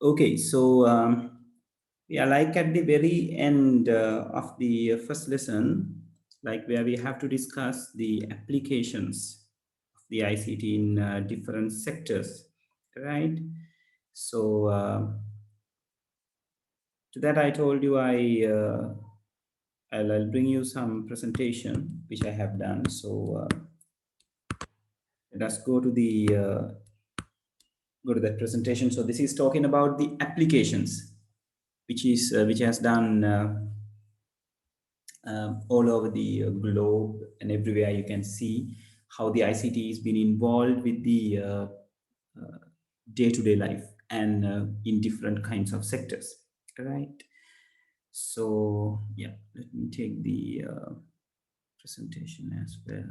Okay, so yeah, like at the very end of the first lesson, like where we have to discuss the applications of the ICT in different sectors, right? So to that, I told you I'll bring you some presentation which I have done. So let us go to that presentation. So this is talking about the applications, which has done. All over the globe and everywhere you can see how the ICT has been involved with the day-to-day life and in different kinds of sectors, right? So yeah, let me take the presentation as well.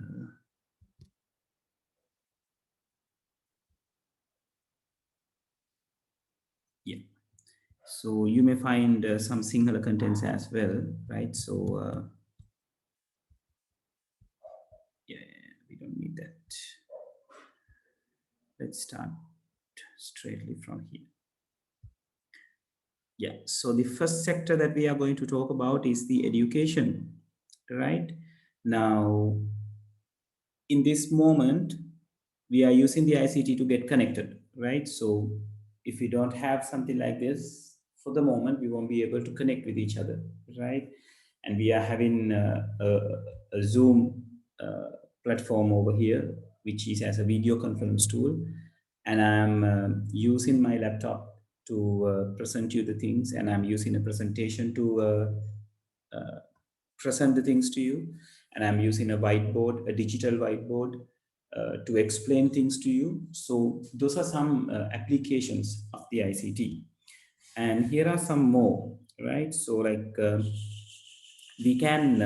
Yeah, so you may find some singular contents as well, right? So yeah, we don't need that. Let's start straightly from here. Yeah, so the first sector that we are going to talk about is the education, right? Now, in this moment, we are using the ICT to get connected, right? So, if we don't have something like this, for the moment, we won't be able to connect with each other, right? And we are having a Zoom platform over here, which is as a video conference tool, and I'm using my laptop to present you the things, and I'm using a presentation to present the things to you, and I'm using a whiteboard, a digital whiteboard, to explain things to you. So those are some applications of the ICT, and here are some more, right? So like we can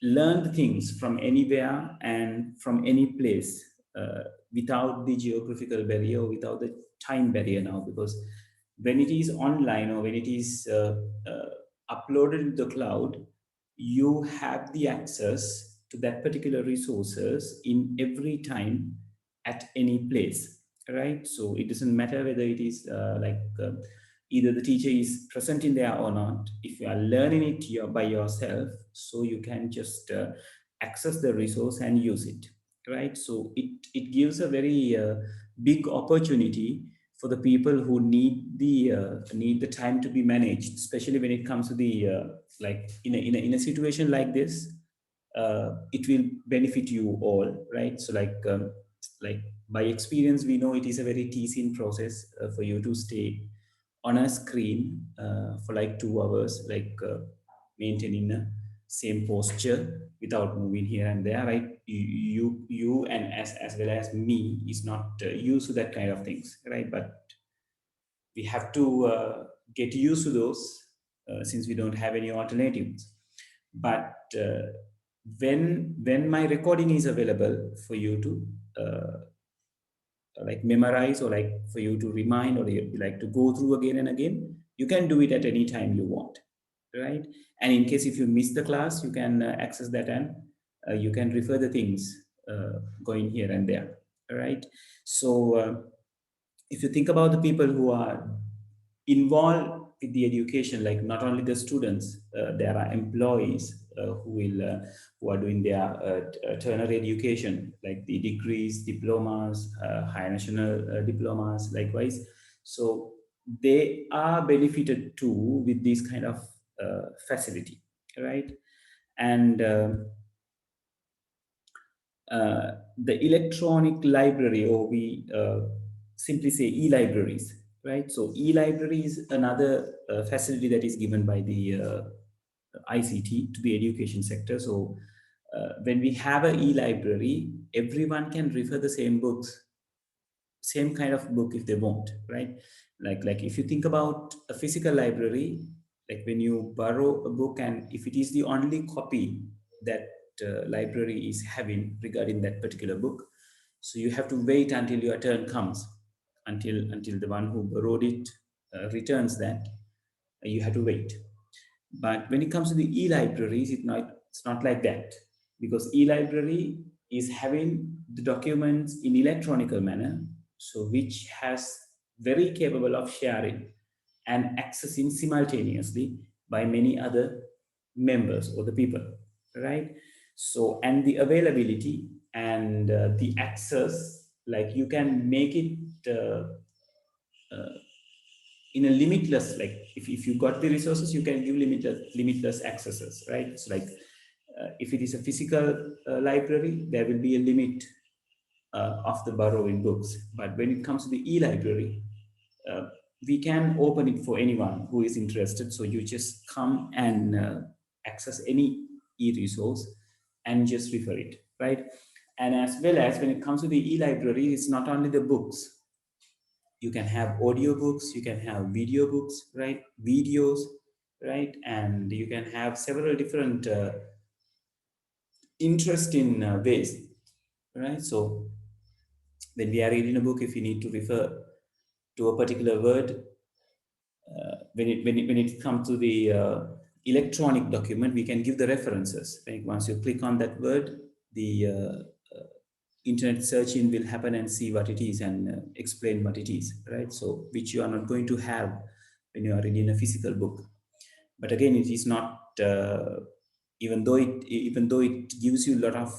learn things from anywhere and from any place, without the geographical barrier or without the time barrier now, because when it is online or when it is uploaded to the cloud, you have the access to that particular resources in every time at any place, right? So it doesn't matter whether it is either the teacher is present in there or not. If you are learning it by yourself, so you can just access the resource and use it, right? So it gives a very big opportunity for the people who need the time to be managed, especially when it comes to the like in a situation like this. It will benefit you all, right? So like by experience, we know it is a very teasing process for you to stay on a screen for like 2 hours, like maintaining the same posture without moving here and there, right? You and as well as me is not used to that kind of things, right? But we have to get used to those, since we don't have any alternatives. But when my recording is available for you to like memorize, or like for you to remind, or you like to go through again and again, you can do it at any time you want, right? And in case if you miss the class, you can access that, and you can refer the things going here and there, right? So if you think about the people who are involved with the education, like not only the students, there are employees who are doing their tertiary education, like the degrees, diplomas, higher national diplomas, likewise. So they are benefited too with this kind of facility, right? And the electronic library, or we simply say e-libraries, right? So e-library is another facility that is given by the ICT to the education sector. So when we have a e-library, everyone can refer the same books, same kind of book if they want, right? Like if you think about a physical library, like when you borrow a book, and if it is the only copy that library is having regarding that particular book, so you have to wait until your turn comes, until the one who borrowed it returns that. You have to wait. But when it comes to the e-libraries, it's not like that, because e-library is having the documents in electronical manner, so which has very capable of sharing and accessing simultaneously by many other members or the people, right? So, and the availability and the access, like you can make it in a limitless, like if you got the resources, you can give limitless accesses, right? It's like if it is a physical library, there will be a limit of the borrowing books. But when it comes to the e-library, uh, we can open it for anyone who is interested. So you just come and access any e-resource and just refer it, right? And as well as when it comes to the e-library, it's not only the books. You can have audiobooks, you can have video books, right? Videos, right? And you can have several different interesting ways, right? So when we are reading a book, if you need to refer to a particular word, when it comes to the electronic document, we can give the references. Like once you click on that word, the internet searching will happen and see what it is and explain what it is, right? So which you are not going to have when you are reading a physical book. But again, it is not even though it gives you a lot of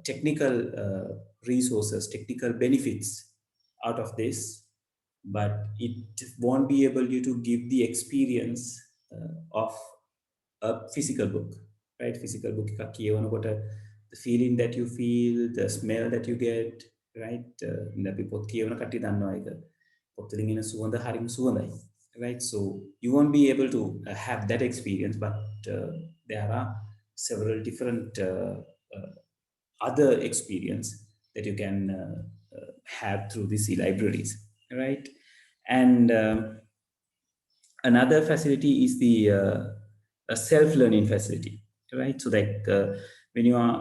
technical resources, technical benefits out of this, but it won't be able you to give the experience of a physical book, right? Physical book එකක් කියවනකොට the feeling that you feel, the smell that you get, right? අපි පොත් කියවන කට්ටිය දන්නවා ඒක. පොත් වලින් එන සුවඳ හරිම සුවඳයි, right? So you won't be able to have that experience, but there are several different other experience that you can have through these libraries, right? And another facility is the a self-learning facility, right? So like when you are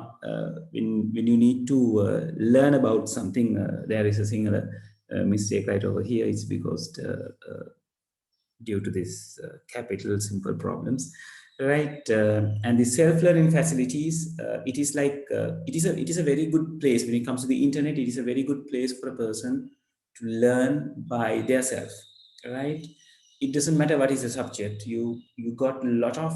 when you need to learn about something, there is a singular mistake right over here. It's because due to this capital simple problems, right? And the self-learning facilities, it is like it is a very good place when it comes to the internet. It is a very good place for a person to learn by themselves, right? It doesn't matter what is the subject. You got a lot of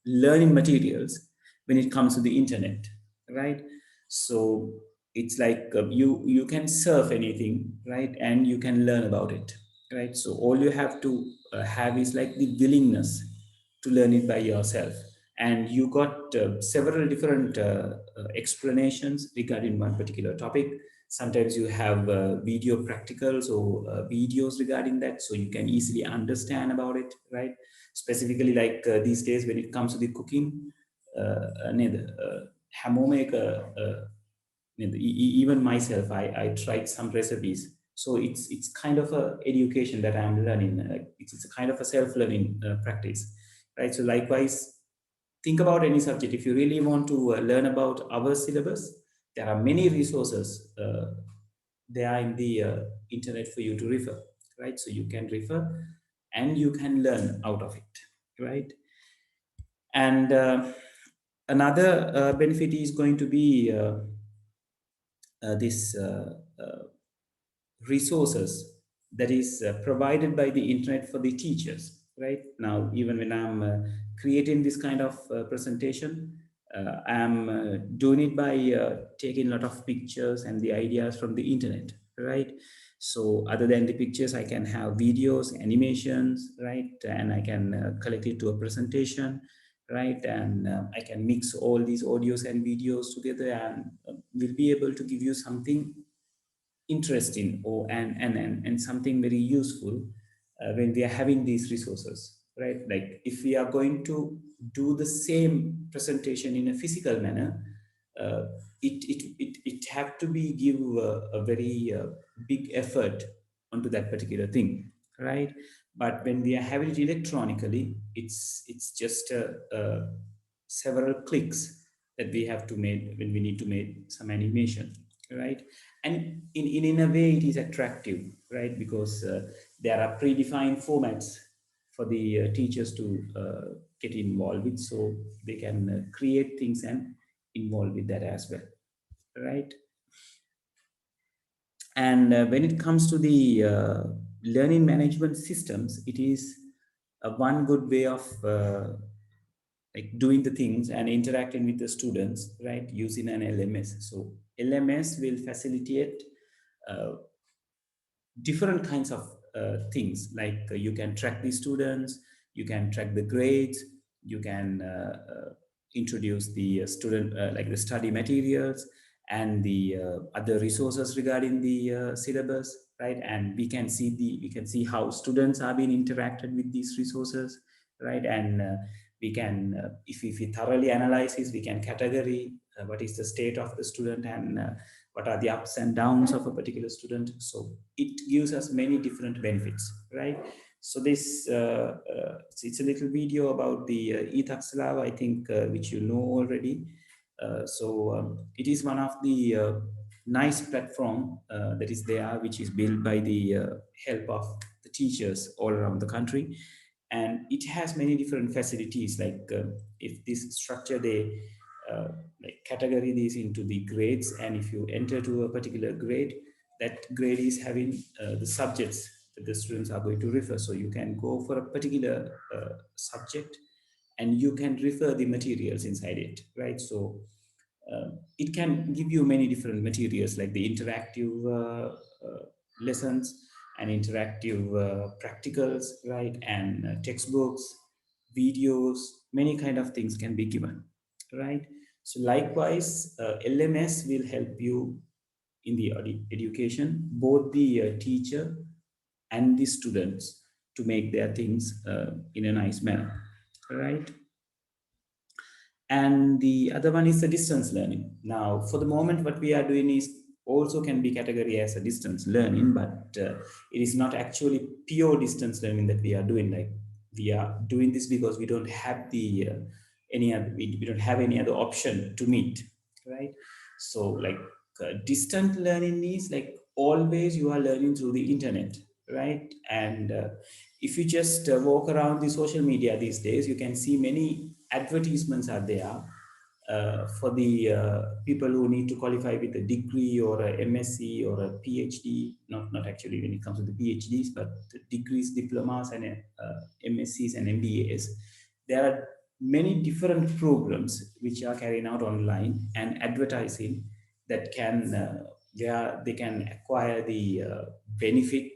learning materials when it comes to the internet, right? So it's like you can surf anything, right? And you can learn about it, right? So all you have to have is like the willingness to learn it by yourself. And you got several different explanations regarding one particular topic. Sometimes you have video practicals or videos regarding that, so you can easily understand about it, right? Specifically, like these days when it comes to the cooking, නේද? හැමෝම එක නේද? Even myself, I tried some recipes. So it's kind of a education that I'm learning. It's a kind of a self-learning practice, right? So likewise, think about any subject. If you really want to learn about our syllabus, there are many resources there in the internet for you to refer, right? So you can refer and you can learn out of it, right? And another benefit is going to be this resources that is provided by the internet for the teachers, right? Now even when I'm creating this kind of presentation, I'm doing it by taking a lot of pictures and the ideas from the internet, right? So other than the pictures, I can have videos, animations, right? And I can collect it to a presentation, right? And I can mix all these audios and videos together, and will be able to give you something interesting or and something very useful when we are having these resources, right? Like if we are going to do the same presentation in a physical manner, uh, it have to be give a very big effort onto that particular thing, right? But when we are having it electronically, it's just several clicks that we have to make when we need to make some animation, right? And in a way it is attractive, right? Because there are predefined formats for the teachers to get involved with, so they can create things and involve with that as well, right? And when it comes to the learning management systems, it is one good way of like doing the things and interacting with the students, right, using an LMS. So LMS will facilitate uh, different kinds of things, like you can track the students, you can track the grades, you can introduce the student like the study materials and the other resources regarding the syllabus, right, and we can see how students are being interacted with these resources, right, and we can if we thoroughly analyze this, we can category what is the state of the student, and what are the ups and downs of a particular student. So it gives us many different benefits, right? So this it's a little video about the e-Taxalav, I think, which you know already. It is one of the nice platform that is there, which is built by the help of the teachers all around the country, and it has many different facilities. Like if this structure they uh, like category these into the grades, and if you enter to a particular grade, that grade is having the subjects that the students are going to refer. So you can go for a particular subject and you can refer the materials inside it, right? So it can give you many different materials, like the interactive lessons and interactive practicals, right, and textbooks, videos, many kind of things can be given, right? So likewise, LMS will help you in the education, both the teacher and the students, to make their things in a nice manner, right? And the other one is the distance learning. Now for the moment, what we are doing is also can be categorized as a distance learning, but it is not actually pure distance learning that we are doing. Like, we are doing this because we don't have the any other we don't have any other option to meet, right? So like distant learning is like always you are learning through the internet, right? And if you just walk around the social media these days, you can see many advertisements are there for the people who need to qualify with a degree or a MSc or a PhD. Not actually when it comes to the PhDs, but the degrees, diplomas, and MScs and MBAs. There are many different programs which are carried out online and advertising that can where they can acquire the benefit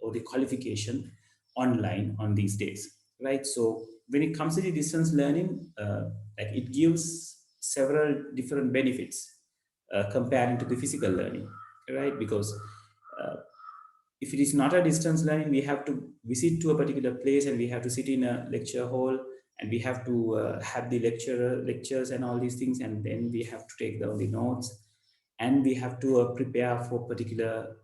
or the qualification online on these days, right? So when it comes to the distance learning, like it gives several different benefits comparing to the physical learning, right? Because uh, if it is not a distance learning, we have to visit to a particular place and we have to sit in a lecture hall, and we have to have the lectures and all these things, and then we have to take down the notes, and we have to prepare for particular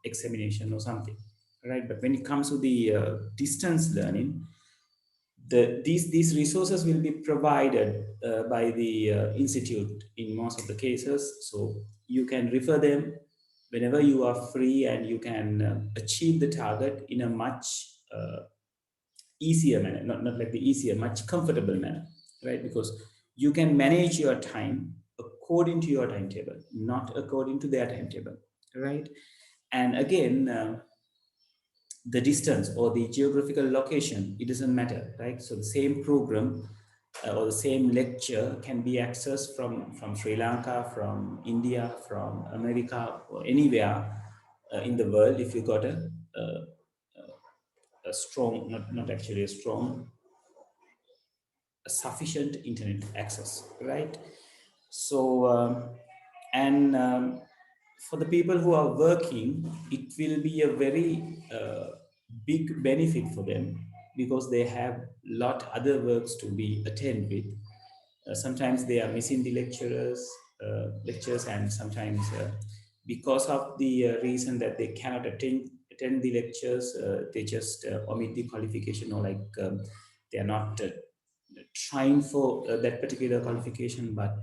examination or something, right? But when it comes to the distance learning, these resources will be provided by the institute in most of the cases. So you can refer them whenever you are free, and you can achieve the target in a much easier manner, not like the easier, much comfortable manner, right? Because you can manage your time according to your timetable, not according to their timetable, right? And again, the distance or the geographical location, it doesn't matter, right? So the same program or the same lecture can be accessed from Sri Lanka, from India, from America, or anywhere in the world, if you got a strong, not actually a strong, a sufficient internet access, right? So, and for the people who are working, it will be a very big benefit for them, because they have lot other works to be attend with. Sometimes they are missing the lectures, and sometimes because of the reason that they cannot attend the lectures, they just omit the qualification, or like they are not trying for that particular qualification. But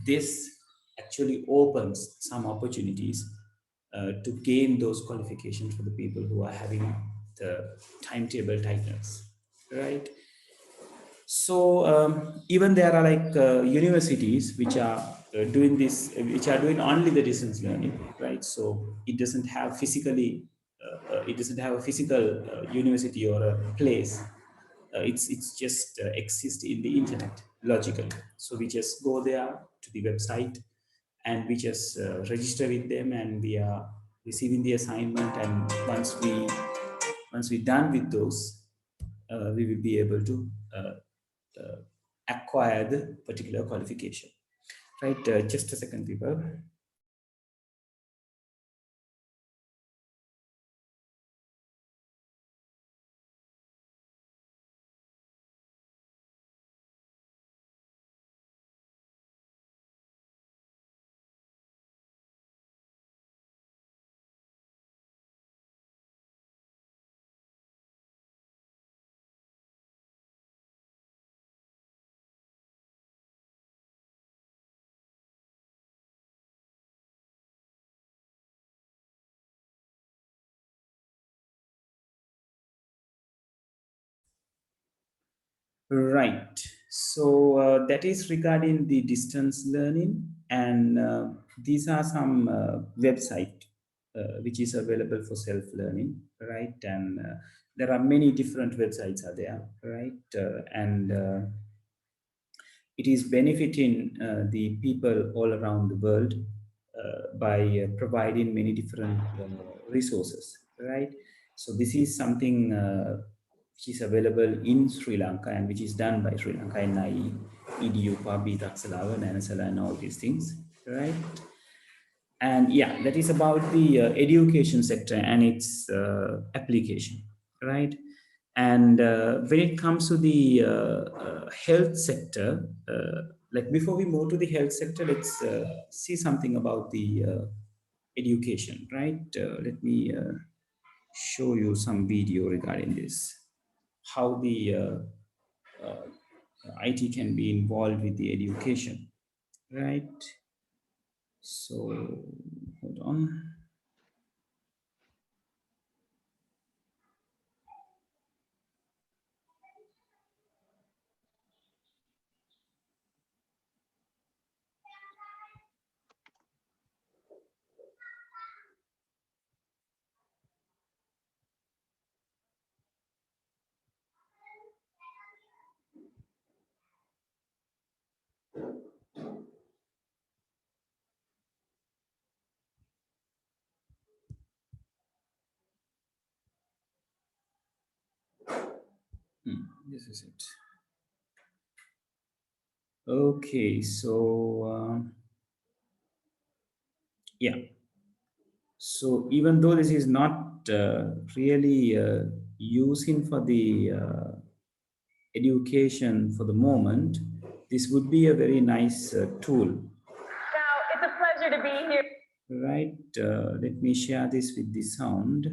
this actually opens some opportunities to gain those qualifications for the people who are having the timetable tightness, right? So even there are like universities which are doing this, which are doing only the distance learning, right? So it doesn't have physically, it doesn't have a physical university or a place. It's just exists in the internet logically. So we just go there to the website and we just register with them, and we are receiving the assignment. And once we're done with those, we will be able to acquire the particular qualification. Right, just a second, people. Right. So that is regarding the distance learning, and these are some website which is available for self learning, right? And there are many different websites are there, right? And it is benefiting the people all around the world by providing many different resources, right? So this is something which is available in Sri Lanka and which is done by Sri Lanka, NIE, EDU, PABI, Taxalawa, Nanasala, and all these things, right? And yeah, that is about the education sector and its application, right? And when it comes to the health sector, like before we move to the health sector, let's see something about the education, right? Let me show you some video regarding this, how the IT can be involved with the education, right? So hold on. This is it. Okay, so yeah. So even though this is not really using for the education for the moment, this would be a very nice tool. Now, it's a pleasure to be here. Right, let me share this with the sound.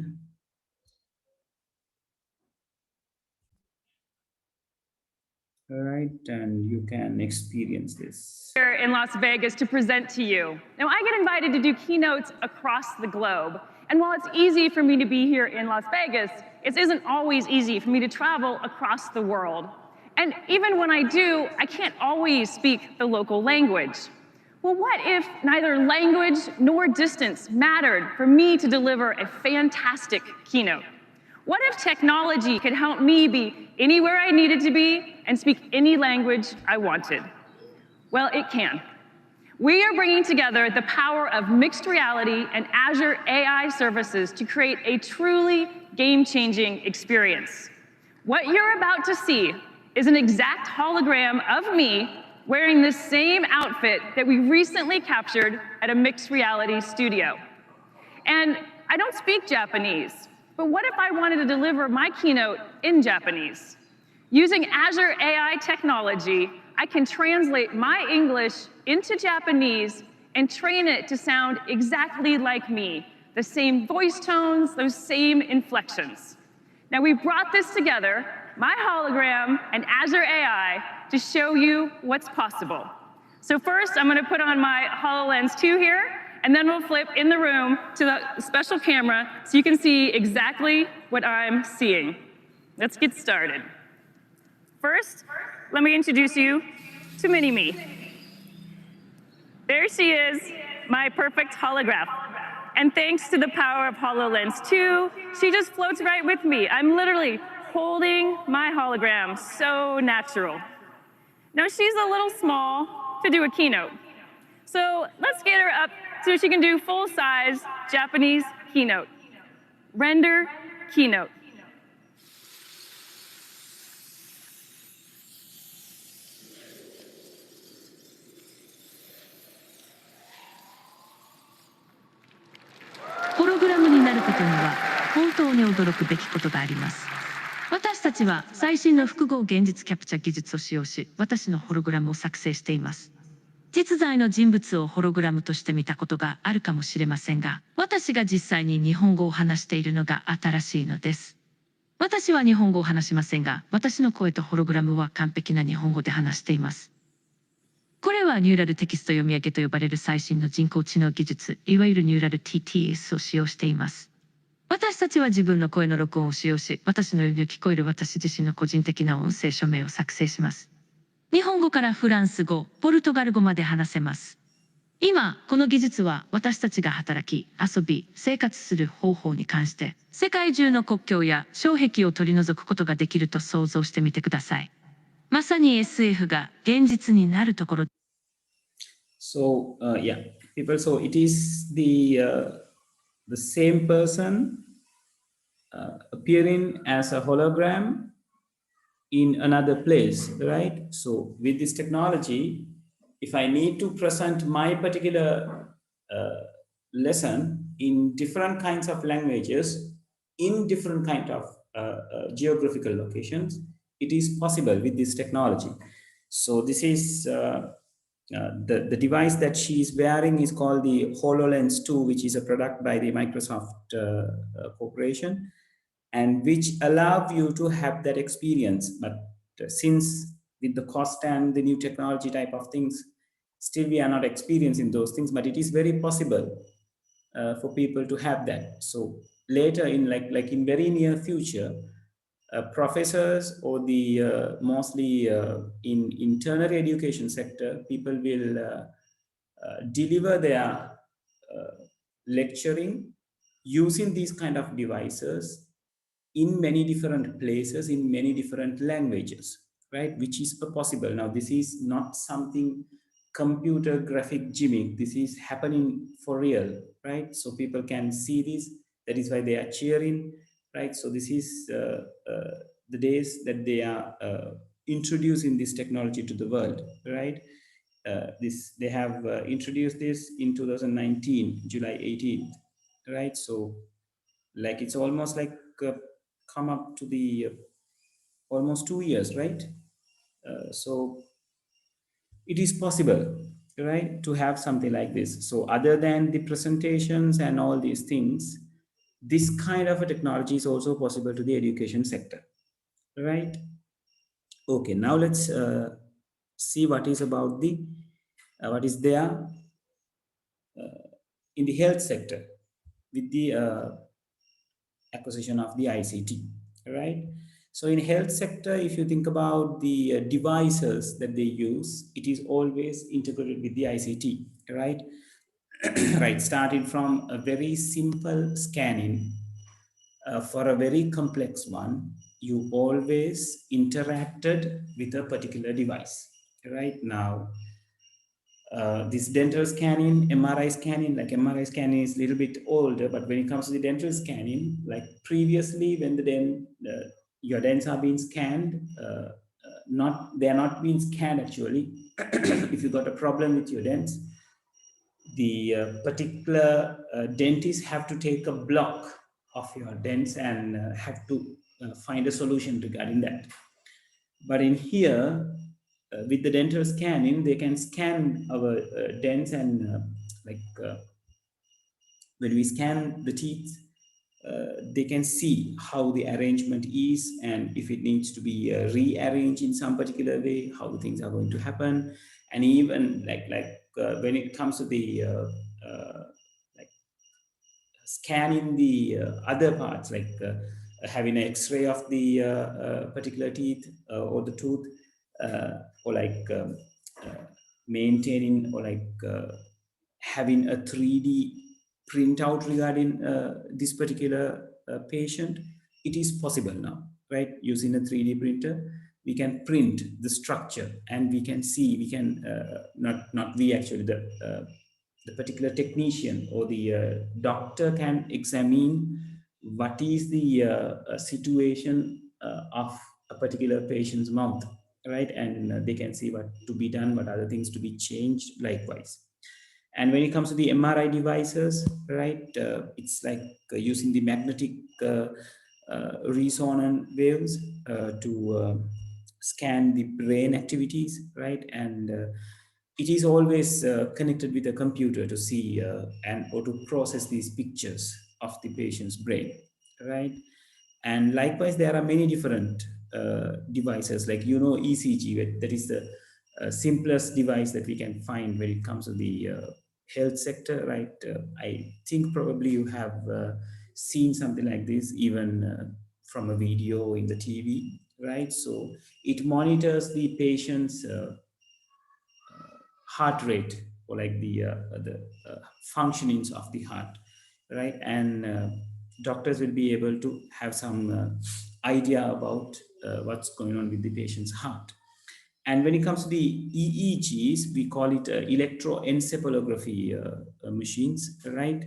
All right, and you can experience this. Here in Las Vegas to present to you. Now, I get invited to do keynotes across the globe. And while it's easy for me to be here in Las Vegas, it isn't always easy for me to travel across the world. And even when I do, I can't always speak the local language. Well, what if neither language nor distance mattered for me to deliver a fantastic keynote? What if technology could help me be anywhere I needed to be and speak any language I wanted? Well, it can. We are bringing together the power of mixed reality and Azure AI services to create a truly game-changing experience. What you're about to see is an exact hologram of me wearing the same outfit that we recently captured at a mixed reality studio. And I don't speak Japanese, but what if I wanted to deliver my keynote in Japanese? Using Azure AI technology, I can translate my English into Japanese and train it to sound exactly like me, the same voice tones, those same inflections. Now, we brought this together, my hologram and Azure AI, to show you what's possible. So first, I'm going to put on my HoloLens 2 here, and then we'll flip in the room to the special camera so you can see exactly what I'm seeing. Let's get started. First, let me introduce you to Mini-Me. There she is, my perfect holograph. And thanks to the power of HoloLens 2, she just floats right with me. I'm literally holding my hologram, so natural. Now she's a little small to do a keynote. So let's get her up so she can do full-size Japanese keynote. Render keynote. ホログラムになることには本当に驚くべきことがあります。私たちは最新の複合現実キャプチャ技術を使用し、私のホログラムを作成しています。実在の人物をホログラムとして見たことがあるかもしれませんが、私が実際に日本語を話しているのが新しいのです。私は日本語を話しませんが、私の声とホログラムは完璧な日本語で話しています。これはニューラルテキスト読み上げと呼ばれる最新の人工知能技術、いわゆるニューラル TTS を使用しています。私たちは自分の声の録音を使用し、私のように聞こえる私自身の個人的な音声署名を作成します。日本語からフランス語、ポルトガル語まで話せます。今、この技術は私たちが働き、遊び、生活する方法に関して、世界中の国境や障壁を取り除くことができると想像してみてください。まさに SF が現実になるところ。So yeah, people. So it is the same person appearing as a hologram in another place, right? So with this technology, if I need to present my particular lesson in different kinds of languages, in different kind of geographical locations, it is possible with this technology. So this is the device that she is wearing is called the HoloLens 2, which is a product by the Microsoft Corporation, and which allow you to have that experience. But since with the cost and the new technology type of things, still we are not experiencing those things, but it is very possible for people to have that. So later in like in very near future, professors or the mostly in tertiary education sector, people will deliver their lecturing using these kind of devices in many different places, in many different languages, right? Which is possible. Now, this is not something computer graphic gimmick. This is happening for real, right? So people can see this. That is why they are cheering, right? So this is the days that they are introducing this technology to the world, right? This they have introduced this in 2019, July 18th, right? So like it's almost like come up to the almost 2 years, right? So it is possible, right, to have something like this. So other than the presentations and all these things, this kind of a technology is also possible to the education sector, right? Okay, now let's see what is about the what is there in the health sector with the acquisition of the ICT, right? So in health sector, if you think about the devices that they use, it is always integrated with the ICT, right? Right, starting from a very simple scanning for a very complex one, you always interacted with a particular device, right? Now, this dental scanning, MRI scanning, like MRI scanning is a little bit older, but when it comes to the dental scanning, like previously when your dents are being scanned, they are not being scanned actually. If you got a problem with your dents, the particular dentist have to take a block of your dents and have to find a solution regarding that. But in here, with the dental scanning, they can scan our dents and when we scan the teeth, they can see how the arrangement is and if it needs to be rearranged in some particular way, how things are going to happen. And even when it comes to the like scanning the other parts, like having an X-ray of the particular teeth or the tooth, or like maintaining or like having a 3D printout regarding this particular patient, it is possible now, right? Using a 3D printer, we can print the structure and we can see, we can, not we actually, the particular technician or the doctor can examine what is the situation of a particular patient's mouth, right? And they can see what to be done, what other things to be changed likewise. And when it comes to the MRI devices, right, it's like using the magnetic resonant waves to scan the brain activities, right? And it is always connected with a computer to see and or to process these pictures of the patient's brain, right? And likewise, there are many different devices, like ECG, that is the simplest device that we can find when it comes to the health sector, right? I think probably you have seen something like this even from a video in the TV, right? So it monitors the patient's heart rate, or like the functionings of the heart, right? And doctors will be able to have some idea about what's going on with the patient's heart. And when it comes to the EEGs, we call it electroencephalography machines, right?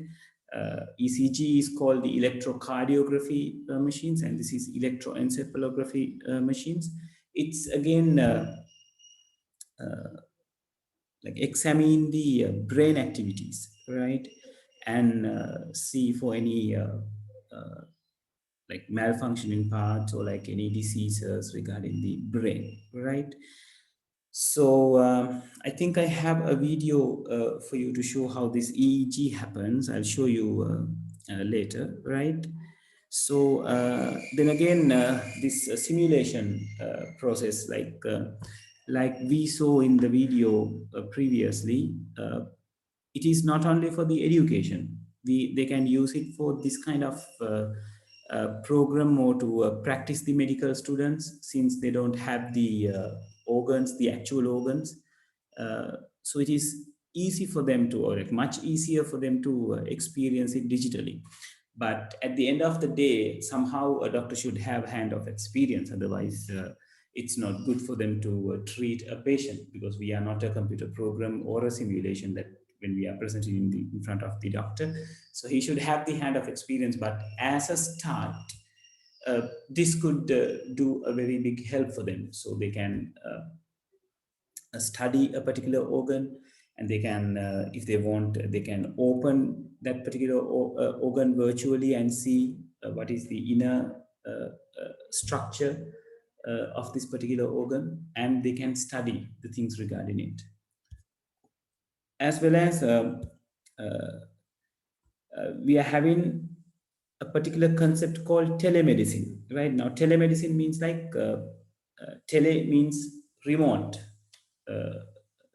ECG is called the electrocardiography machines, and this is electroencephalography machines. It's again like examine the brain activities, right? And see for any like malfunctioning parts or like any diseases regarding the brain, right? So I think I have a video for you to show how this EEG happens. I'll show you later, right? So then again, this simulation process, like we saw in the video previously, it is not only for the education. They can use it for this kind of program, or to practice the medical students, since they don't have the organs, the actual organs. So it is easy for them to, or like much easier for them to experience it digitally. But at the end of the day, somehow a doctor should have hand of experience. Otherwise, it's not good for them to treat a patient, because we are not a computer program or a simulation that when we are presenting in front of the doctor. So he should have the hand of experience. But as a start, this could do a very big help for them. So they can study a particular organ, and they can, if they want, they can open that particular organ virtually and see what is the inner structure of this particular organ, and they can study the things regarding it. As well as we are having a particular concept called telemedicine. Right now, telemedicine means like tele means remote. Uh,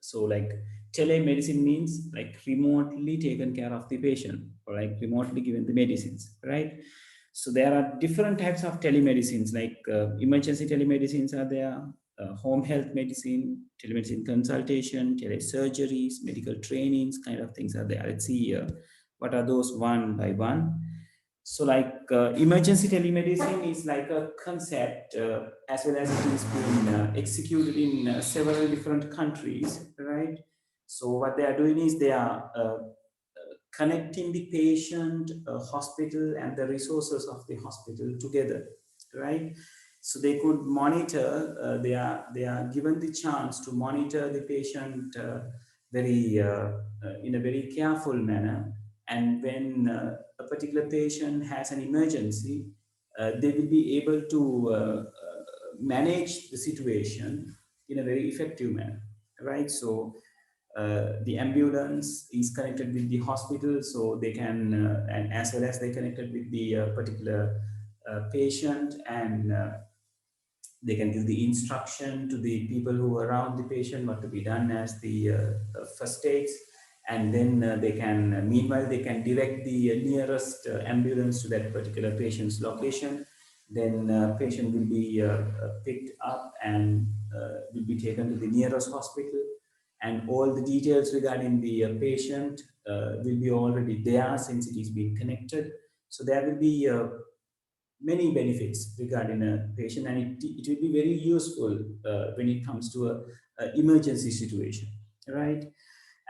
so like telemedicine means like remotely taken care of the patient, or like remotely given the medicines, right? So there are different types of telemedicines, like emergency telemedicines are there, home health medicine, telemedicine consultation, tele surgeries, medical trainings, kind of things are there. Let's see what are those one by one. So like emergency telemedicine is like a concept, as well as it is being executed in several different countries, right? So what they are doing is they are connecting the patient, hospital, and the resources of the hospital together, right? So they could monitor. They are given the chance to monitor the patient very in a very careful manner. And when a particular patient has an emergency, they will be able to manage the situation in a very effective manner, right? So the ambulance is connected with the hospital, so they can, and as well as they connected with the particular patient, and they can give the instruction to the people who are around the patient what to be done as the first aids. And then they can, meanwhile, they can direct the nearest ambulance to that particular patient's location. Then patient will be picked up and will be taken to the nearest hospital. and all the details regarding the patient will be already there since it is being connected. So there will be many benefits regarding a patient, and it will be very useful when it comes to a emergency situation, right?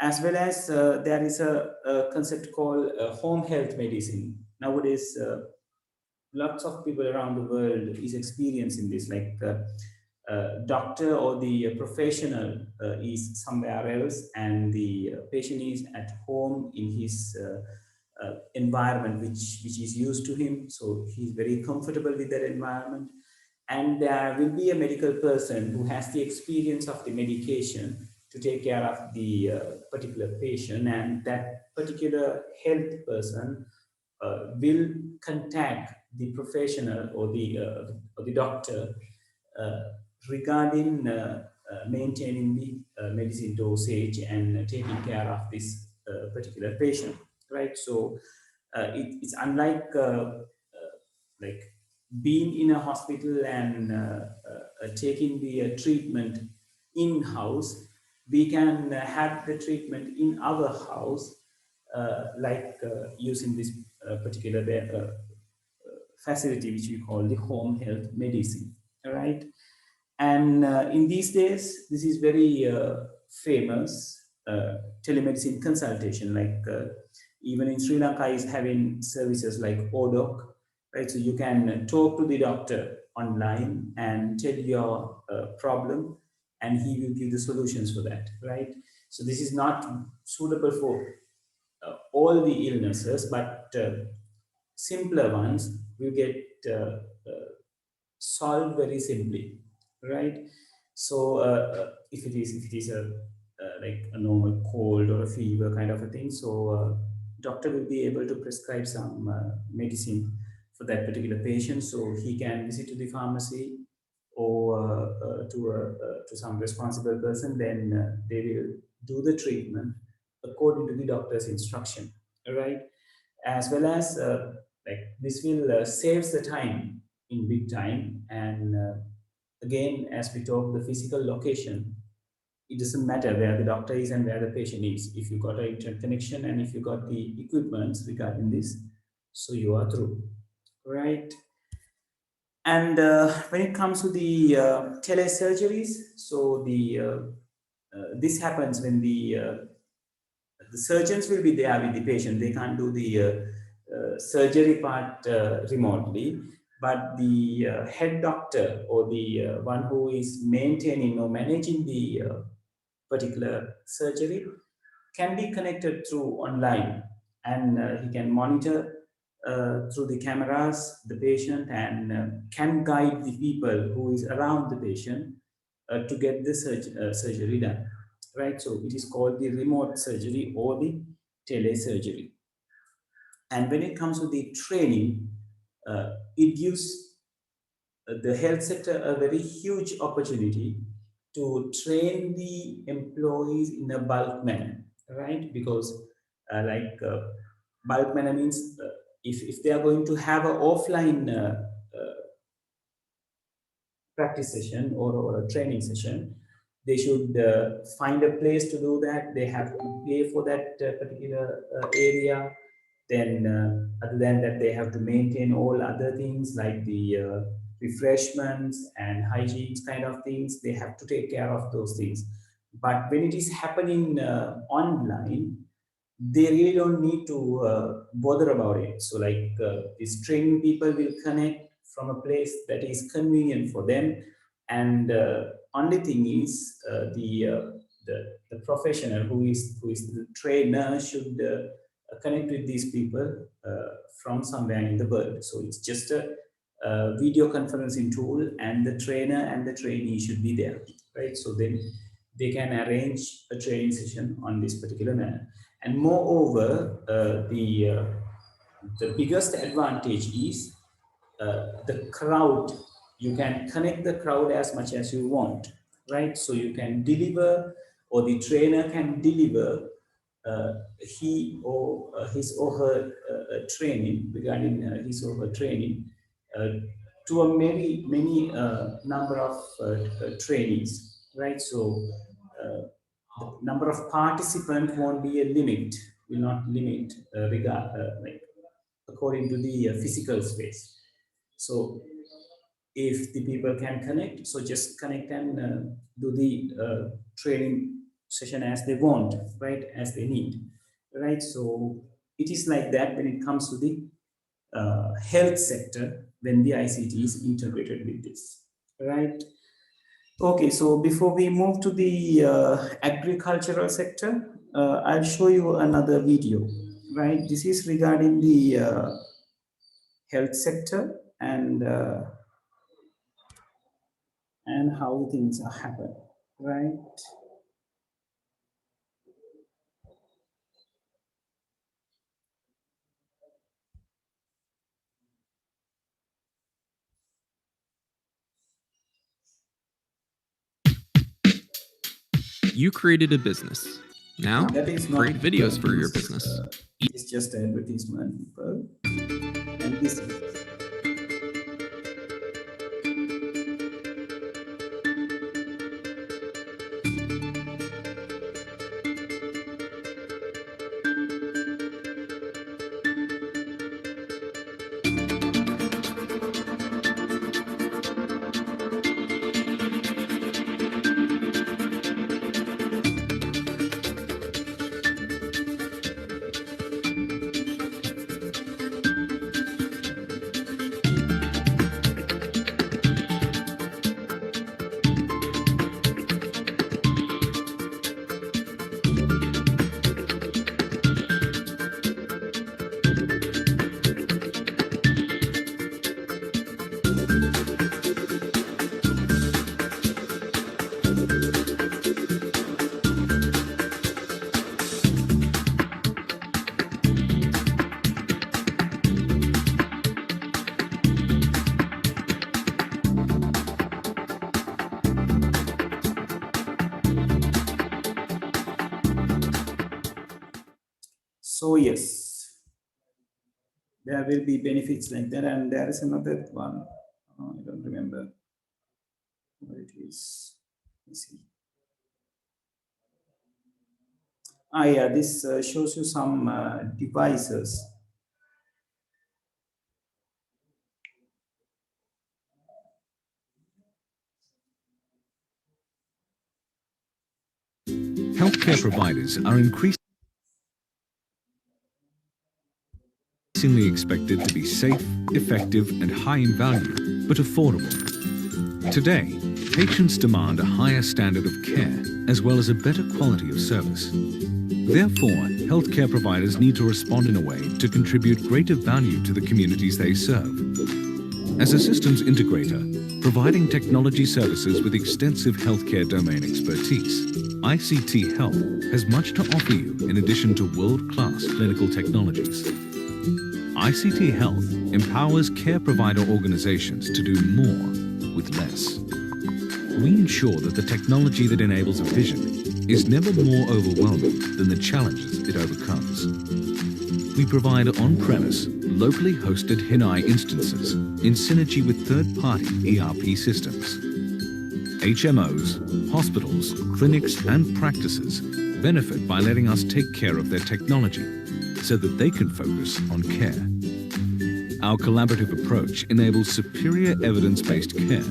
As well as there is a concept called home health medicine. Nowadays, lots of people around the world is experiencing this, like doctor or the professional is somewhere else, and the patient is at home in his environment which is used to him, so he's very comfortable with that environment. And there will be a medical person who has the experience of the medication to take care of the particular patient, and that particular health person will contact the professional or the doctor uh, regarding maintaining the medicine dosage and taking care of this particular patient, right? So it's unlike like being in a hospital and taking the treatment in house. We can have the treatment in our house, like using this particular facility which we call the home health medicine, right? And in these days, this is very famous telemedicine consultation. Like even in Sri Lanka is having services like ODOC, right? So you can talk to the doctor online and tell your problem, and he will give the solutions for that, right? So this is not suitable for all the illnesses, but simpler ones will get solved very simply, right? So if it is a like a normal cold or a fever kind of a thing, so doctor will be able to prescribe some medicine for that particular patient, so he can visit to the pharmacy or to some responsible person. Then they will do the treatment according to the doctor's instruction, right? As well as like this will saves the time in big time. And again, as we talk, the physical location, it doesn't matter where the doctor is and where the patient is. If you got an internet connection and if you got the equipments regarding this, so you are through, right? And when it comes to the tele surgeries, so the this happens when the surgeons will be there with the patient. They can't do the surgery part remotely, but the head doctor or the one who is maintaining or managing the particular surgery can be connected through online, and he can monitor through the cameras the patient, and can guide the people who is around the patient to get the surgery done, right? So it is called the remote surgery or the telesurgery. And when it comes to the training, it gives the health sector a very huge opportunity to train the employees in a bulk manner, right? Because like bulk manner means if they are going to have an offline practice session or a training session, they should find a place to do that. They have to pay for that particular area. Then, other than that, they have to maintain all other things like the refreshments and hygienes kind of things. They have to take care of those things. But when it is happening online, they really don't need to bother about it. So, like these training people will connect from a place that is convenient for them, and only thing is the professional who is the trainer should connect with these people from somewhere in the world. So it's just a video conferencing tool, and the trainer and the trainee should be there, right? So then they can arrange a training session on this particular manner. And moreover, the biggest advantage is the crowd. You can connect the crowd as much as you want, right? So you can deliver, or the trainer can deliver he or his or her training regarding his or her training uh, to a many number of trainees, right? So the number of participants won't be a limit, will not limit like according to the physical space. So if the people can connect, so just connect and do the training session as they want, right, as they need, right? So it is like that when it comes to the health sector, when the ICT is integrated with this, right? Okay, so before we move to the agricultural sector, I'll show you another video, right? This is regarding the health sector and how things are happen, right? You created a business. Now, That is not create videos for your business. It's just advertisement, people. And this is so yes, there will be benefits like that, and there is another one. I don't remember what it is. Let's see. Ah, yeah, this shows you some devices. Healthcare providers are increasingly expected to be safe, effective, and high in value, but affordable. Today, patients demand a higher standard of care as well as a better quality of service. Therefore, healthcare providers need to respond in a way to contribute greater value to the communities they serve. As a systems integrator, providing technology services with extensive healthcare domain expertise, ICT Health has much to offer you in addition to world-class clinical technologies. ICT Health empowers care provider organizations to do more with less. We ensure that the technology that enables a vision is never more overwhelming than the challenges it overcomes. We provide on-premise, locally hosted Hinai instances in synergy with third-party ERP systems. HMOs, hospitals, clinics, and practices benefit by letting us take care of their technology so that they can focus on care. Our collaborative approach enables superior evidence-based care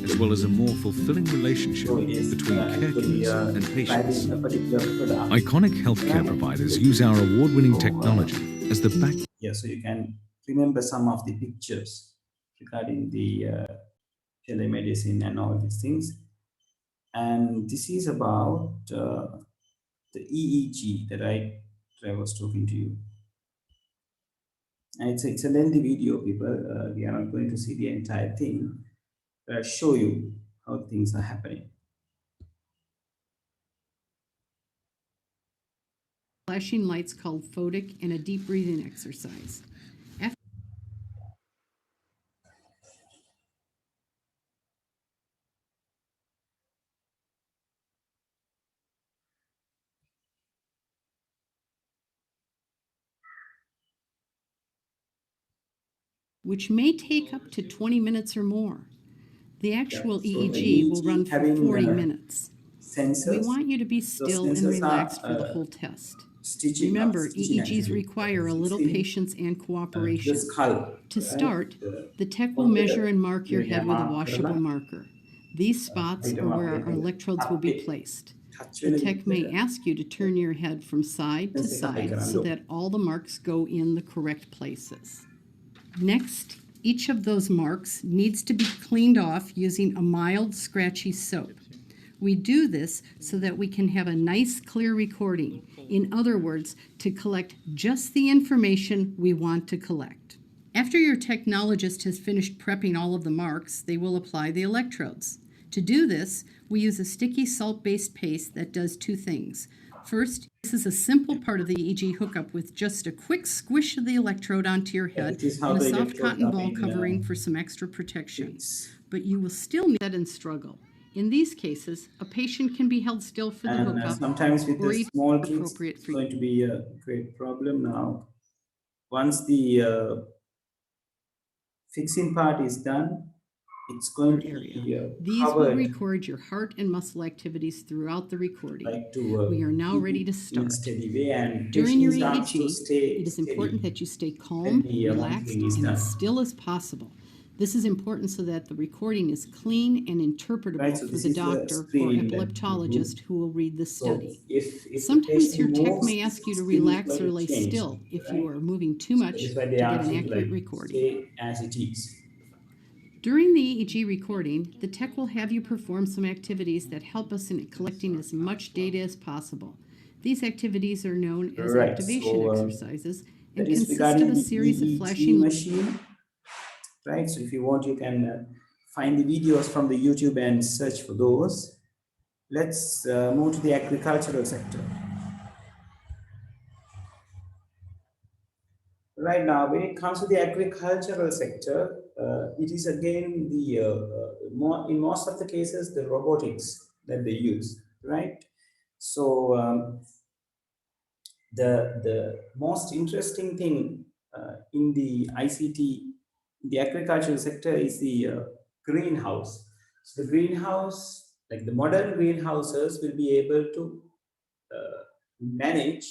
as well as a more fulfilling relationship between caregivers and patients. A particular product. Iconic healthcare providers use our award-winning technology as the backbone. Yeah, so you can remember some of the pictures regarding the telemedicine and all these things. And this is about the EEG that I was talking to you. And it's a lengthy video, people. We are not going to see the entire thing, but I'll show you how things are happening. Flashing lights called photic and a deep breathing exercise. Which may take up to 20 minutes or more. The actual Yeah, so EEG will run for having, 40 minutes. sensors. We want you to be Those still and sensors relaxed for the are whole test. stitching Remember, stitching EEGs actually, require a little fixing, patience and the cooperation. skull. To start, the tech will Over measure there, and mark your you head have with a mark washable කරලා, marker. These spots are where our electrodes will be placed. The tech may ask you to turn your head from side to side so that all the marks go in the correct places. Next, each of those marks needs to be cleaned off using a mild, scratchy soap. We do this so that we can have a nice, clear recording. In other words, to collect just the information we want to collect. After your technologist has finished prepping all of the marks, they will apply the electrodes. To do this, we use a sticky salt-based paste that does two things. First, this is a simple part of the EEG hookup with just a quick squish of the electrode onto your head and a soft cotton ball covering for some extra protection. But you will still need that and struggle. In these cases, a patient can be held still for the hookup sometimes with or the even small kids, appropriate it's for going to be a great problem now. Once the fixing part is done, it's going to area. be These will covered record your heart and muscle activities throughout the recording. like to We are now ready to in start. a steady way, and During your patient starts to EEG, stay it is steady important that you stay when calm, the relaxed, monitoring is and done. as still as possible. This is important so that the recording is clean and interpretable Right, so for this the is the doctor or screen that you epileptologist who will read the So study. if the Sometimes your patient tech moves, may ask you to screen is relax going or to lay change, still if you right? are moving too So much that's to why they get ask an you to accurate like recording. stay as it is. During the EEG recording, the tech will have you perform some activities that help us in collecting as much data as possible. These activities are known as Right, activation so exercises and that is consist regarding of a the series of EEG flashing machine, right? So if you want, you can find the videos from the YouTube and search for those. Let's move to the agricultural sector. Right now, when it comes to the agricultural sector, it is again the in most of the cases the robotics that they use, right? So the most interesting thing in the ICT, the agricultural sector, is the greenhouse. So the greenhouse, like the modern greenhouses, will be able to manage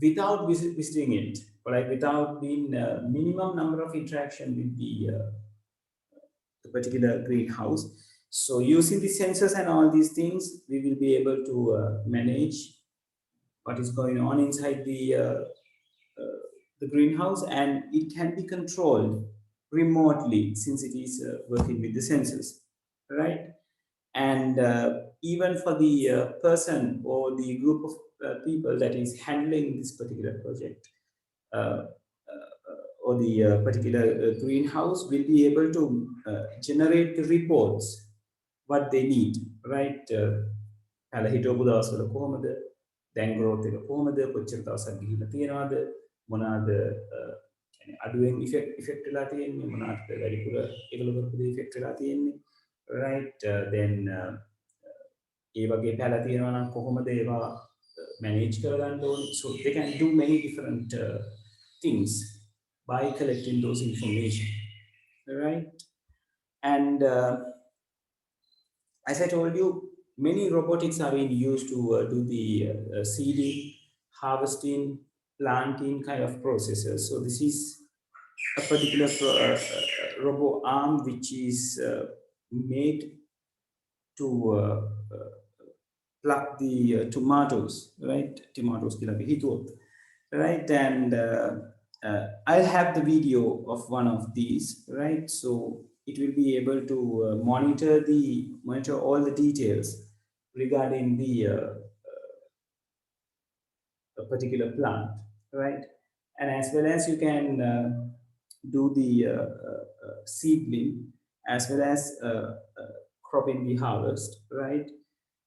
without visiting it, or like without being minimum number of interaction with the particular greenhouse. So using the sensors and all these things, we will be able to manage what is going on inside the greenhouse, and it can be controlled remotely since it is working with the sensors, right? And even for the person or the group of people that is handling this particular project, or the particular greenhouse, will be able to generate the reports what they need, right? පැල හිටවපු දවස්වල කොහොමද, දැන් growth එක කොහොමද, කොච්චර දවසක් ගිහිල්ලා තියෙනවද, මොනවාද කියන්නේ අඩුවෙන් ඉෆෙක්ට් වෙලා තියෙන්නේ, මොනවාද වැඩිපුර ඒගොල්ලෝ කරපු දේ ඉෆෙක්ට් වෙලා තියෙන්නේ, right? Then ඒ වගේ පැල තියෙනවා නම් කොහොමද ඒවා manage කරගන්න ඕනේ. So they can do many different things by collecting those information, right? And as I told you, many robotics are being used to do the seeding, harvesting, planting kind of processes. So this is a particular robo arm which is made to pluck the tomatoes, right? Tomatoes, right? And I'll have the video of one of these, right? So it will be able to monitor all the details regarding the a particular plant, right? And as well as you can do the seedling as well as cropping the harvest, right?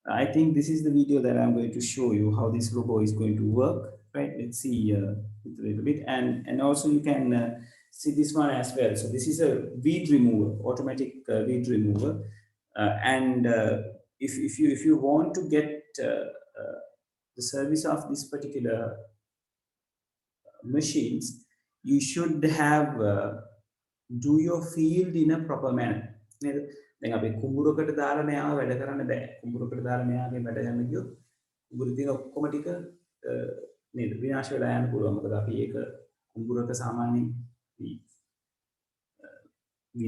I think this is the video that I'm going to show you how this robo is going to work, right? Let's see it a little bit, and also you can see this one as well. So this is a weed remover, automatic weed remover, and if you want to get the service of this particular machines, you should have do your field in a proper manner. දැන් අපි කුඹුරකට දාලා මෙයාව වැඩ කරන්න බෑ. කුඹුරකට දාලා මෙයාගේ වැඩ ගන්න ගියොත් කුඹුරේ තියෙන ඔක්කොම ටික නේද විනාශ වෙලා යන්න පුළුවන්. මොකද අපි ඒක කුඹුරක සාමාන්‍යයෙන්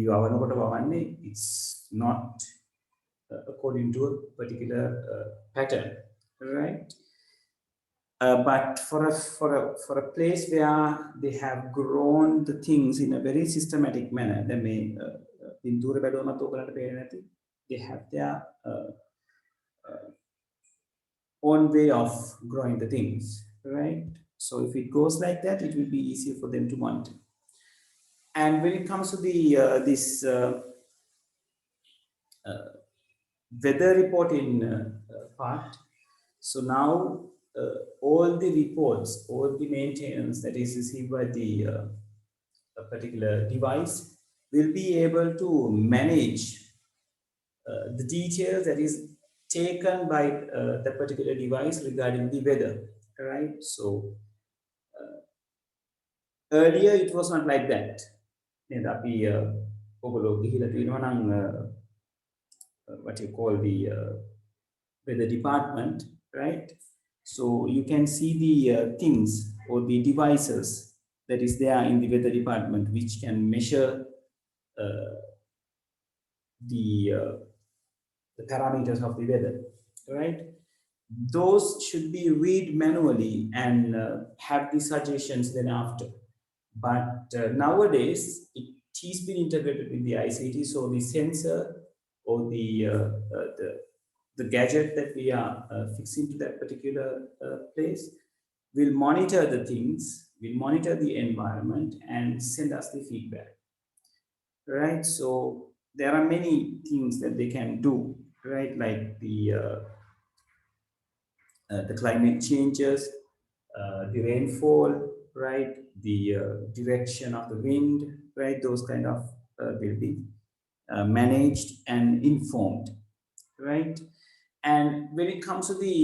වවනකොට වවන්නේ it's not according to a particular pattern, right? But for a place where they have grown the things in a very systematic manner, they may pintura බැලුවමත් ඔයගලන්ට පේන්නේ නැති, they have their own way of growing the things, right? So if it goes like that, it will be easier for them to monitor. And when it comes to the this weather reporting part, so now all the reports, all the maintenance that is received by the a particular device will be able to manage the details that is taken by the particular device regarding the weather, right? So earlier it was not like that. නේද අපි ඔයගොල්ලෝ ගිහිලා තියෙනවා නම් what you call the weather department, right? So you can see the things or the devices that is there in the weather department which can measure the parameters of the weather, right? Those should be read manually and have the suggestions then after. But nowadays, it is been integrated with the ICT, so the sensor or the gadget that we are fixing to that particular place will monitor the things, will monitor the environment and send us the feedback, right? So there are many things that they can do, right? Like the climate changes, the rainfall, right? The direction of the wind, right? Those kind of will be managed and informed, right? And when it comes to the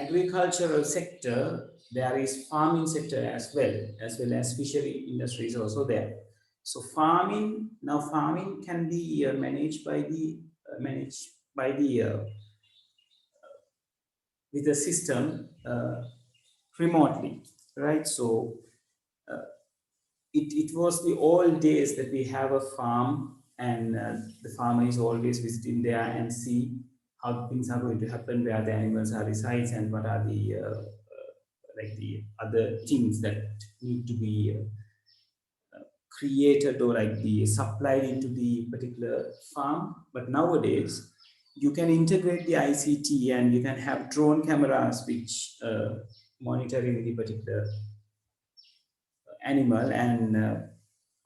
agricultural sector, there is farming sector as well as fishery industry is also there. So farming can be managed by the with the system remotely, right? So it was the old days that we have a farm and the farmer is always visiting there and see how things are going to happen, where the animals are resides and what are the like the other things that need to be created or like the supplied into the particular farm. But nowadays you can integrate the ICT and you can have drone cameras which monitoring the particular animal, and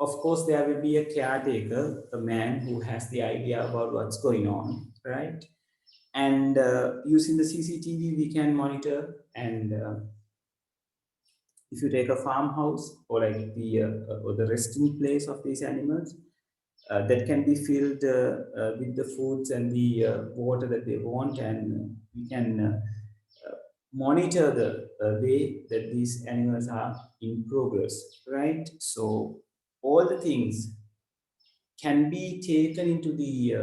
of course there will be a caretaker, a man who has the idea about what's going on, right? And using the CCTV we can monitor, and if you take a farmhouse or like the resting place of these animals, that can be filled with the foods and the water that they want, and we can monitor the way that these animals are in progress, right? So all the things can be taken into the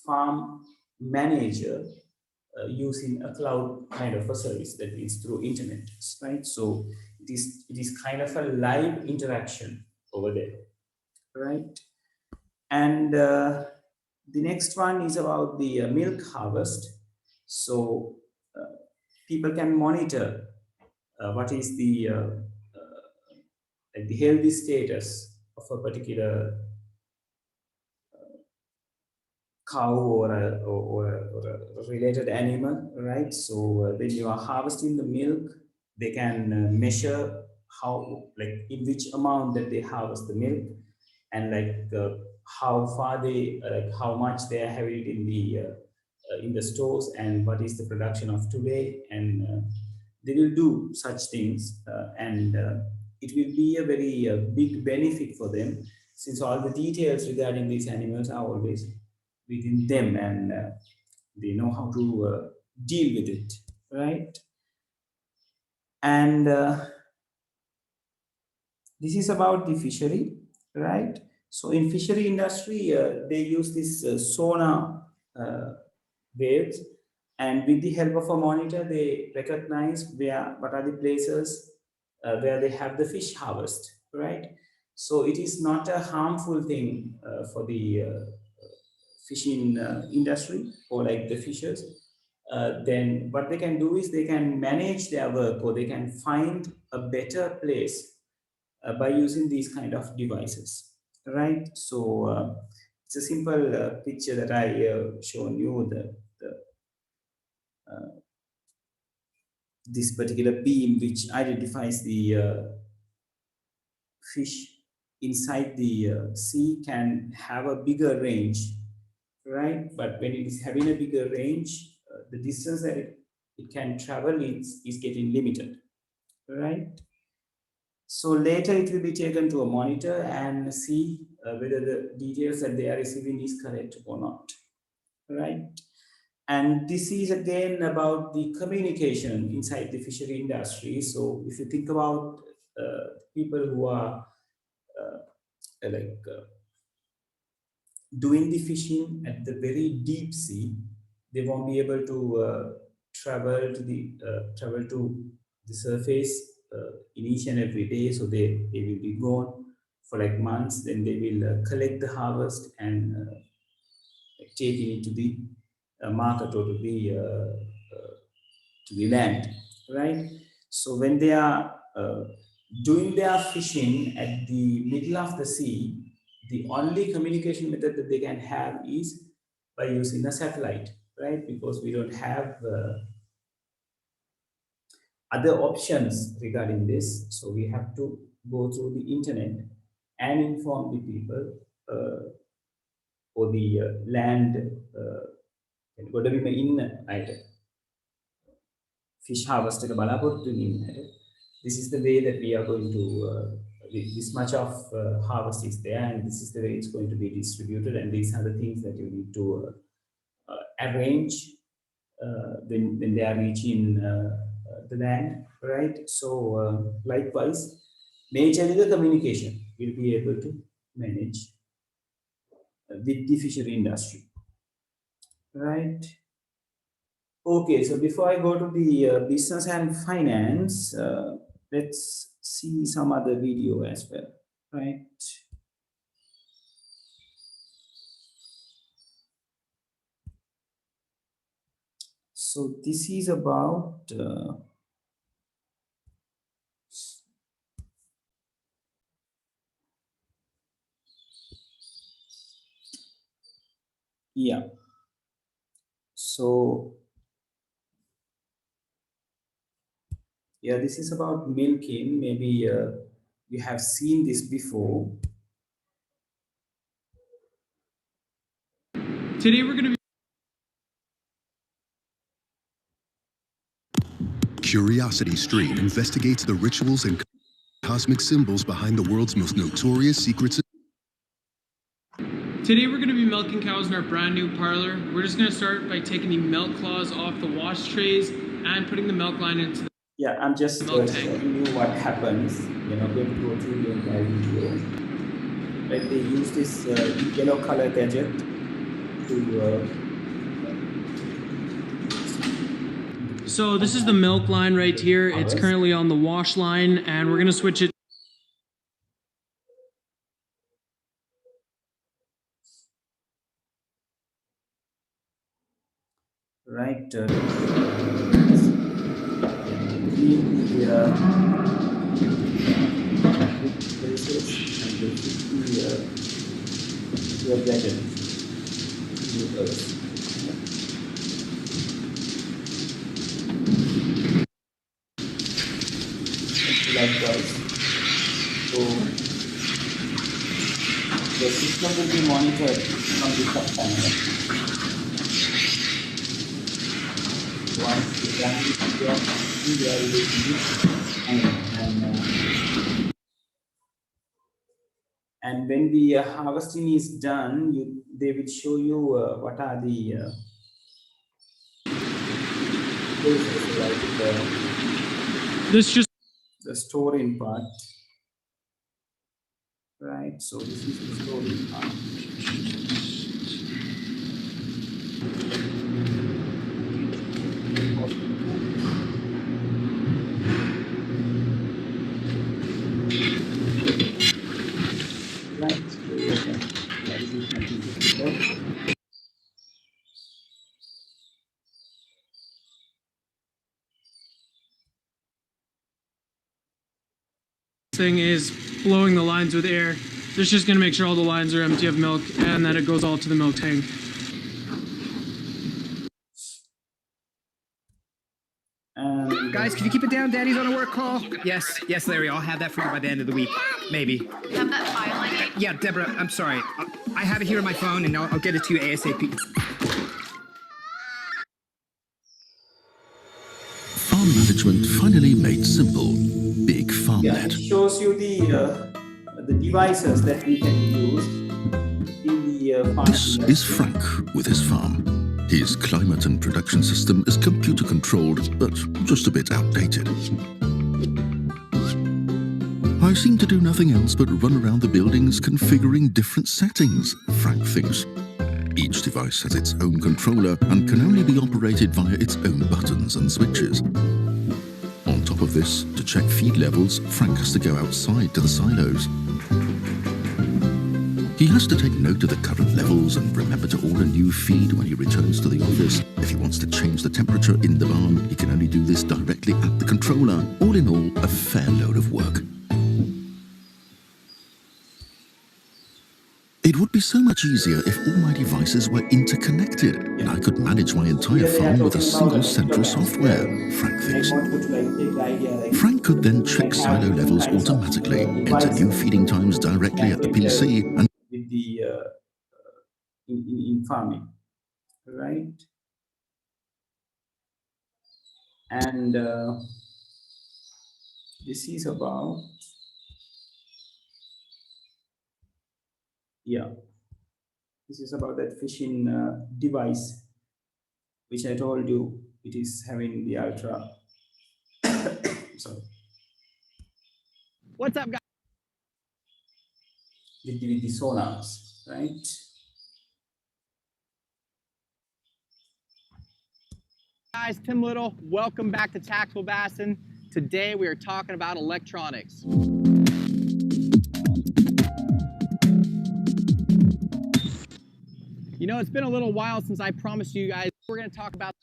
farm manager using a cloud kind of a service that is through internet, right? So it is kind of a live interaction over there, right? And the next one is about the milk harvest. So people can monitor what is the like the healthy status of a particular cow or a related animal, right? So when you are harvesting the milk, they can measure how, like in which amount that they harvest the milk, and like how far they like how much they are having it in the stores, and what is the production of today, and they will do such things, and it will be a very big benefit for them, since all the details regarding these animals are always within them, and they know how to deal with it, right? And this is about the fishery, right? So in fishery industry, they use this sonar waves, and with the help of a monitor, they recognize what are the places where they have the fish harvest, right? So it is not a harmful thing for the fishing industry or like the fishers. Then what they can do is they can manage their work, or they can find a better place by using these kind of devices, right? So it's a simple picture that I shown you, the this particular beam which identifies the fish inside the sea can have a bigger range, right? But when it is having a bigger range, the distance that it can travel is getting limited, right? So later it will be taken to a monitor and see whether the details that they are receiving is correct or not, right? And this is again about the communication inside the fishery industry. So if you think about people who are doing the fishing at the very deep sea, they won't be able to travel to the surface in each and every day. So they will be gone for like months. Then they will collect the harvest and take it to the market or to the land, right? So when they are doing their fishing at the middle of the sea, the only communication method that they can have is by using a satellite, right? Because we don't have other options regarding this. So we have to go through the internet and inform the people or the land. ගොඩබිම ඉන්න අයට fish harvest එක බලාපොරොත්තු වෙන අයට, this is the way that we are going to this much of harvest is there, and this is the way it's going to be distributed, and these are the things that you need to arrange when they are reaching the land, right? So likewise, majorly the communication will be able to manage with the fishery industry, right? Okay, so before I go to the business and finance, let's see some other video as well, right? So this is about yeah. So yeah, this is about milking. Maybe you have seen this before. Today we're going to be Curiosity Stream investigates the rituals and cosmic symbols behind the world's most notorious secrets. Today we're going to be milking cows in our brand new parlor. We're just going to start by taking the milk claws off the wash trays and putting the milk line into the Yeah, I'm just milk showing you what happens. You're not going to go through the entire video. Right, they use this yellow color gadget to So this is the milk line right here. It's currently on the wash line, and we're going to switch it. right your gadget. Likewise, so the system will be monitored from the sub panel. Once the plant is there, we are able to use and when the harvesting is done, they will show you what are the This just the storing part. right? So this is the story part. Right, so that is it, nothing difficult. Thing is blowing the lines with air. It's just gonna make sure all the lines are empty of milk and that it goes all to the milk tank. Guys, can you keep it down? Daddy's on a work call. Yes, Larry, I'll have that for you by the end of the week. Maybe. You have that file I need? Yeah, Deborah, I'm sorry. I have it here on my phone, and I'll get it to you ASAP. Farm management finally made simple. Big Yeah, FarmNet. it shows you the devices that we can use in the farm This industry. is Frank with his farm. His climate and production system is computer controlled, but just a bit outdated. I seem to do nothing else but run around the buildings configuring different settings, Frank thinks. Each device has its own controller and can only be operated via its own buttons and switches. On top of this, to check feed levels, Frank has to go outside to the silos. He has to take note of the current levels and remember to order new feed when he returns to the office. If he wants to change the temperature in the barn, he can only do this directly at the controller. All in all, a fair load of work. It would be so much easier if all my devices were interconnected and I could manage my entire farm with a single central software, Frank thinks. Frank could then check silo levels automatically, enter new feeding times directly at the PC, and with the in farming, right? And this is about, yeah, this is about that fishing device, which I told you it is having the ultra. Sorry. What's up, guys? With the sonars, right? Tim Little, welcome back to Tactical Bassin. Today we are talking about electronics. You know, it's been a little while since I promised you guys we're going to talk about.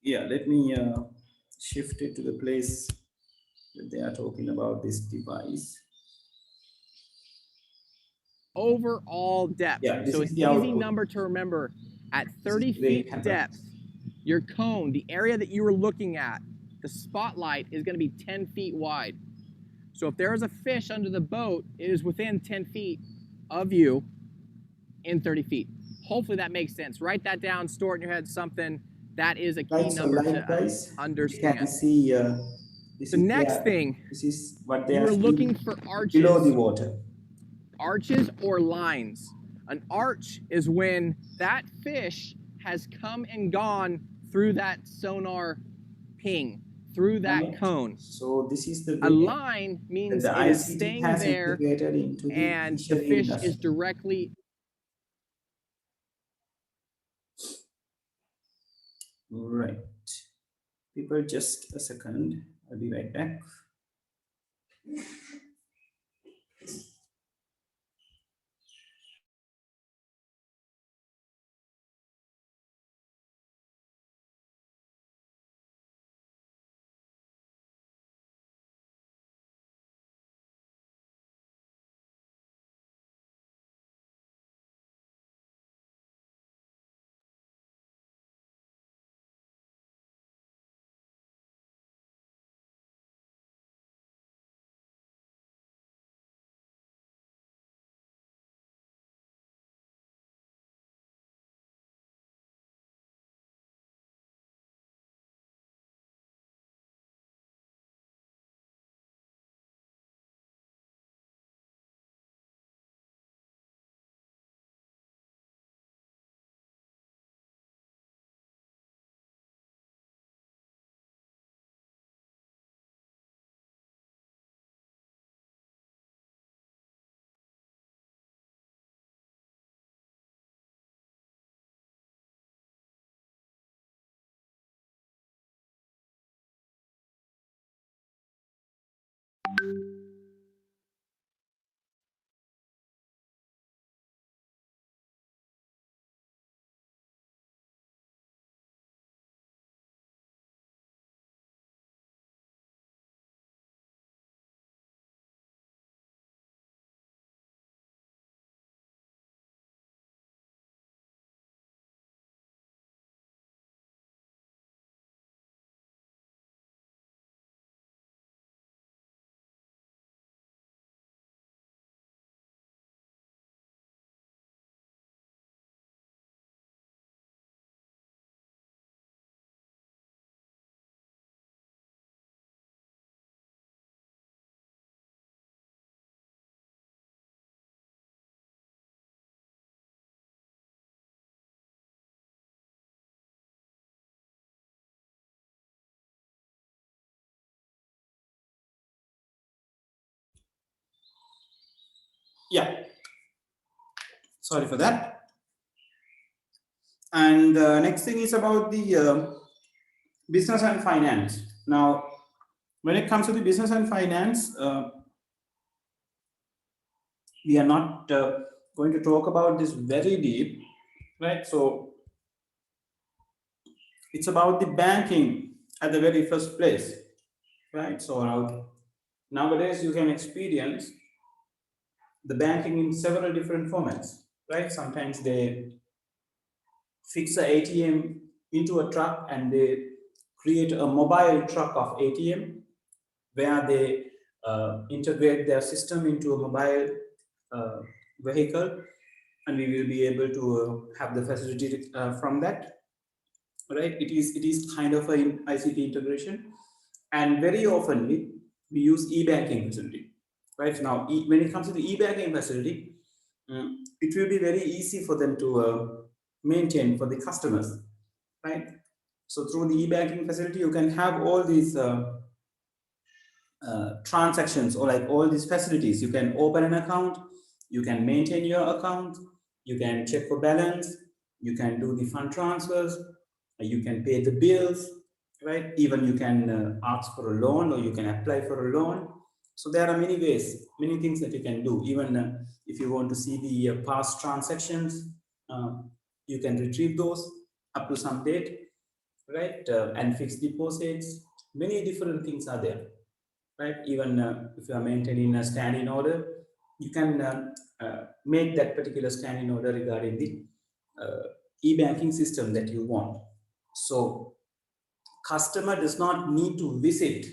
Yeah, let me shift it to the place that they are talking about this device. Overall depth. Yeah, this So is an the easy output. number to remember. At 30 where it feet happens. depth, your cone, the area that you were looking at, the spotlight is going to be 10 feet wide. So if there is a fish under the boat, it is within 10 feet of you in 30 feet. Hopefully that makes sense. Write that down, store it in your head, something. That is a key Right, so number like to guys, you understand. can see this The is next their, thing, this is what they you are are seeing looking for below the arches. water. Arches or lines. An arch is when that fish has come and gone through that sonar ping, through that Right. cone. So this is the A way line that means the it is ICT staying has there integrated into the and the fishery fish industry. is directly. Right. People, just a second. I'll be right back. Yeah, sorry for that. And next thing is about the business and finance. Now, when it comes to the business and finance, we are not going to talk about this very deep, right? So it's about the banking at the very first place, right? So nowadays you can experience the banking in several different formats, right? Sometimes they fix a ATM into a truck and they create a mobile truck of ATM where they integrate their system into a mobile uh, vehicle, and we will be able to have the facility from that, right? It is kind of an ICT integration, and very often we use e-banking facility, right? Now, when it comes to the e-banking facility, it will be very easy for them to maintain for the customers, right? So through the e-banking facility, you can have all these transactions, or like all these facilities. You can open an account, you can maintain your account, you can check for balance, you can do the fund transfers, you can pay the bills, right? Even you can ask for a loan, or you can apply for a loan. So there are many ways, many things that you can do. Even if you want to see the past transactions, you can retrieve those up to some date, right? And fixed deposits, many different things are there, right? Even if you are maintaining a standing order, you can make that particular standing order regarding the e-banking system that you want. So customer does not need to visit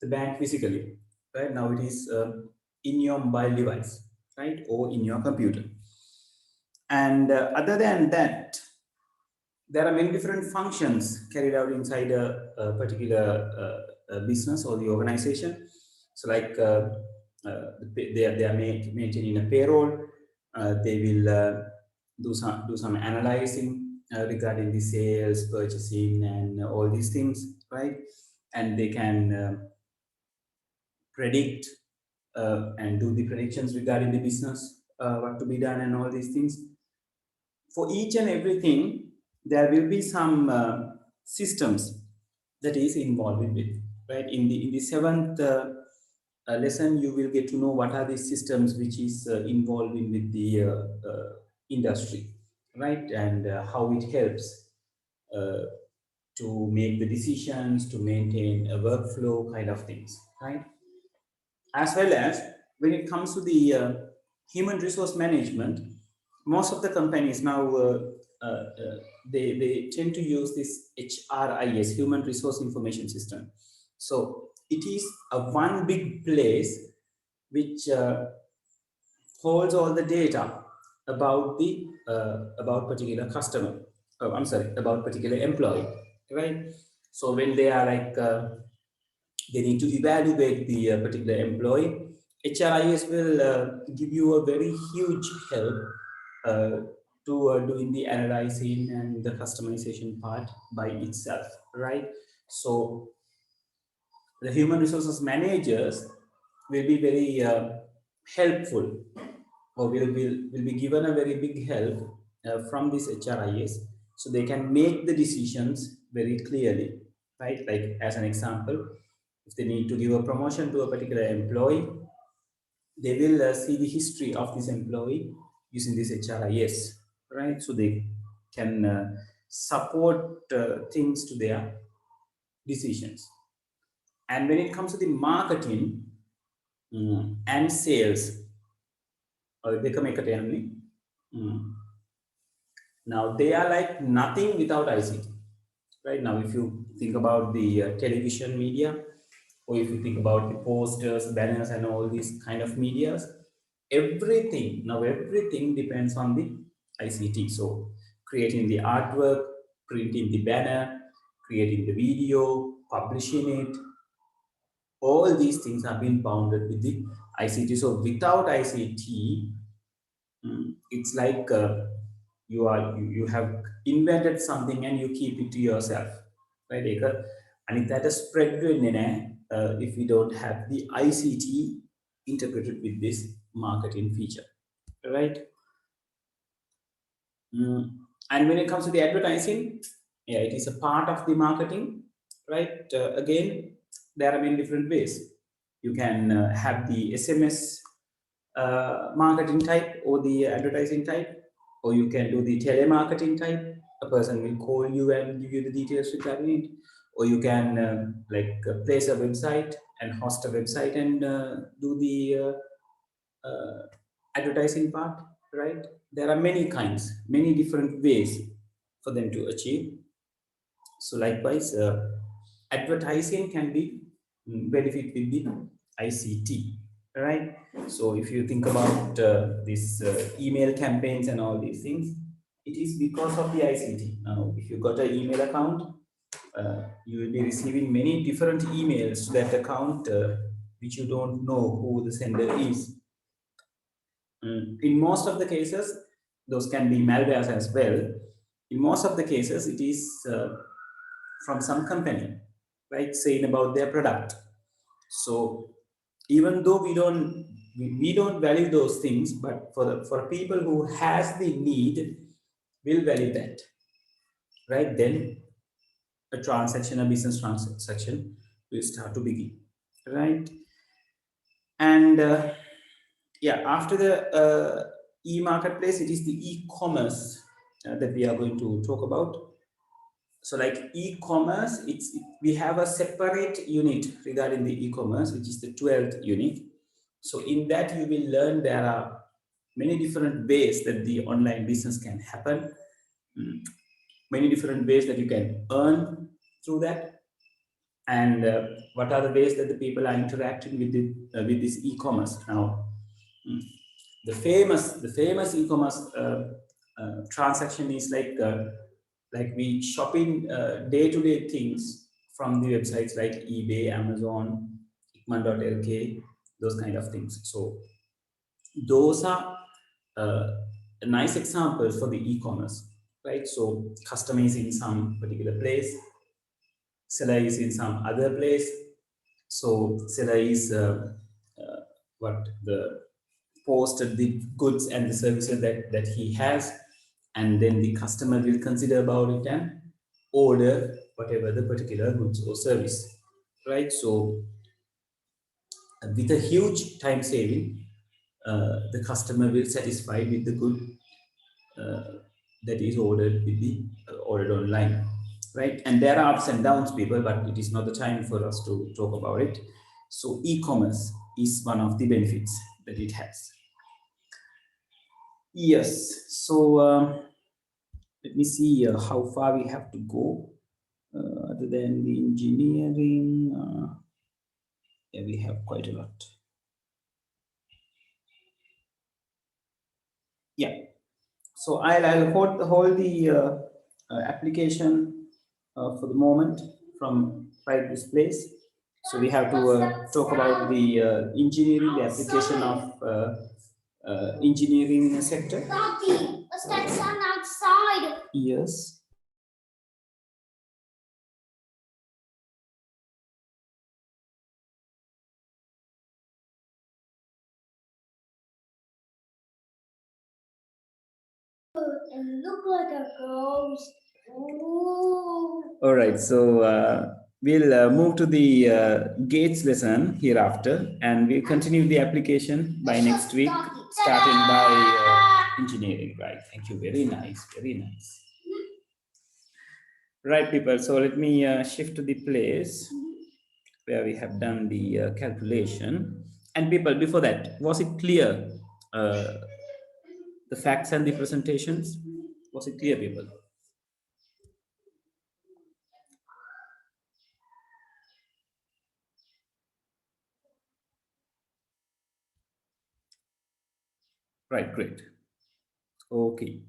the bank physically, right? Now it is in your mobile device, right? Or in your computer. And other than that, there are many different functions carried out inside a particular business or the organization. So like they are maintaining a payroll. They will do some analyzing regarding the sales, purchasing, and all these things, right? And they can predict and do the predictions regarding the business, what to be done, and all these things. For each and everything, there will be some systems that is involved with it, right? In the seventh lesson, you will get to know what are the systems which is involved in with the industry, right? And how it helps uh, to make the decisions, to maintain a workflow kind of things, right? As well as when it comes to the human resource management, most of the companies now they tend to use this HRIS, human resource information system. So it is a one big place which holds all the data about the about particular customer. Oh, I'm sorry, about particular employee, right? So when they are like they need to evaluate the particular employee, HRIS will give you a very huge help uh, to doing the analyzing and the customization part by itself, right? So the human resources managers will be very helpful, or will be given a very big help from this HRIS, so they can make the decisions very clearly, right? Like as an example, If they need to give a promotion to a particular employee, they will see the history of this employee using this HRIS, right? So they can support things to their decisions. And when it comes to the marketing and sales, now they are like nothing without ICT. Right now, if you think about the television media, or if you think about the posters, banners, and all these kind of medias, everything depends on the ICT. So creating the artwork, printing the banner, creating the video, publishing it, all these things have been bounded with the ICT. So without ICT, it's like you have invented something and you keep it to yourself, right? And that is spread if we don't have the ICT integrated with this marketing feature, right? And when it comes to the advertising, yeah, it is a part of the marketing, right? Again, there are many different ways. You can have the SMS marketing type or the advertising type, or you can do the telemarketing type. A person will call you and give you the details regarding it, or you can place a website and host a website and do the advertising part, right? There are many kinds, many different ways for them to achieve. So likewise, advertising can be benefit with the ICT, right? So if you think about this email campaigns and all these things, it is because of the ICT. Now, if you got an email account, you will be receiving many different emails to that account, which you don't know who the sender is. In most of the cases, those can be malwares as well. In most of the cases, it is from some company, right, saying about their product. So even though we don't value those things, but for people who has the need, will value that, right? Then a business transaction will start to begin, right? And yeah, after the e-marketplace, it is the e-commerce that we are going to talk about. So like e-commerce, we have a separate unit regarding the e-commerce, which is the 12th unit. So in that, you will learn there are many different ways that the online business can happen, many different ways that you can earn through that, and what are the ways that the people are interacting with this e-commerce. Now, the famous e-commerce transaction is like we shopping day-to-day things from the websites like eBay, Amazon, Ikman.lk, those kind of things. So those are nice examples for the e-commerce, right? So customer is in some particular place, seller is in some other place. So seller is what the posted the goods and the services that he has, and then the customer will consider about it and order whatever the particular goods or service, right? So with a huge time saving, the customer will satisfy with the good that is ordered with the ordered online, right? And there are ups and downs, people, but it is not the time for us to talk about it. So e-commerce is one of the benefits that it has. Yes, so let me see how far we have to go. Other than the engineering, yeah, we have quite a lot. Yeah, so I'll hold the application for the moment from right this place. So we have to talk about the engineering, the application of engineering sector. Daddy, let's get sun outside. Yes. It look like a ghost. Ooh. All right. So we'll move to the Gates lesson hereafter, and we'll continue the application by next week, starting by engineering, right? Thank you. Very nice. Very nice. Right, people. So let me shift to the place where we have done the calculation. And people, before that, was it clear? The facts and the presentations? Was it clear, people? Right, great. Okay.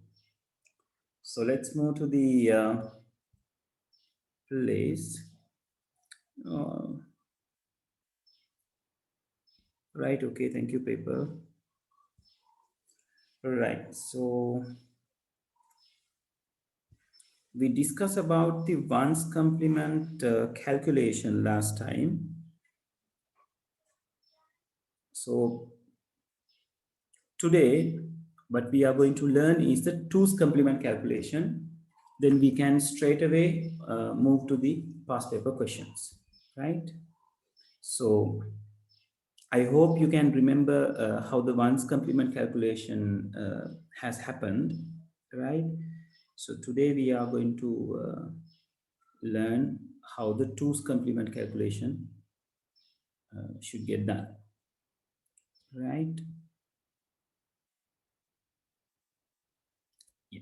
So let's move to the place. Right, okay, thank you, paper. Right, so we discussed about the ones complement calculation last time. So today, what we are going to learn is the twos complement calculation. Then we can straight away move to the past paper questions, right? So I hope you can remember how the ones complement calculation has happened, right? So today we are going to learn how the twos complement calculation should get done, right? Yeah.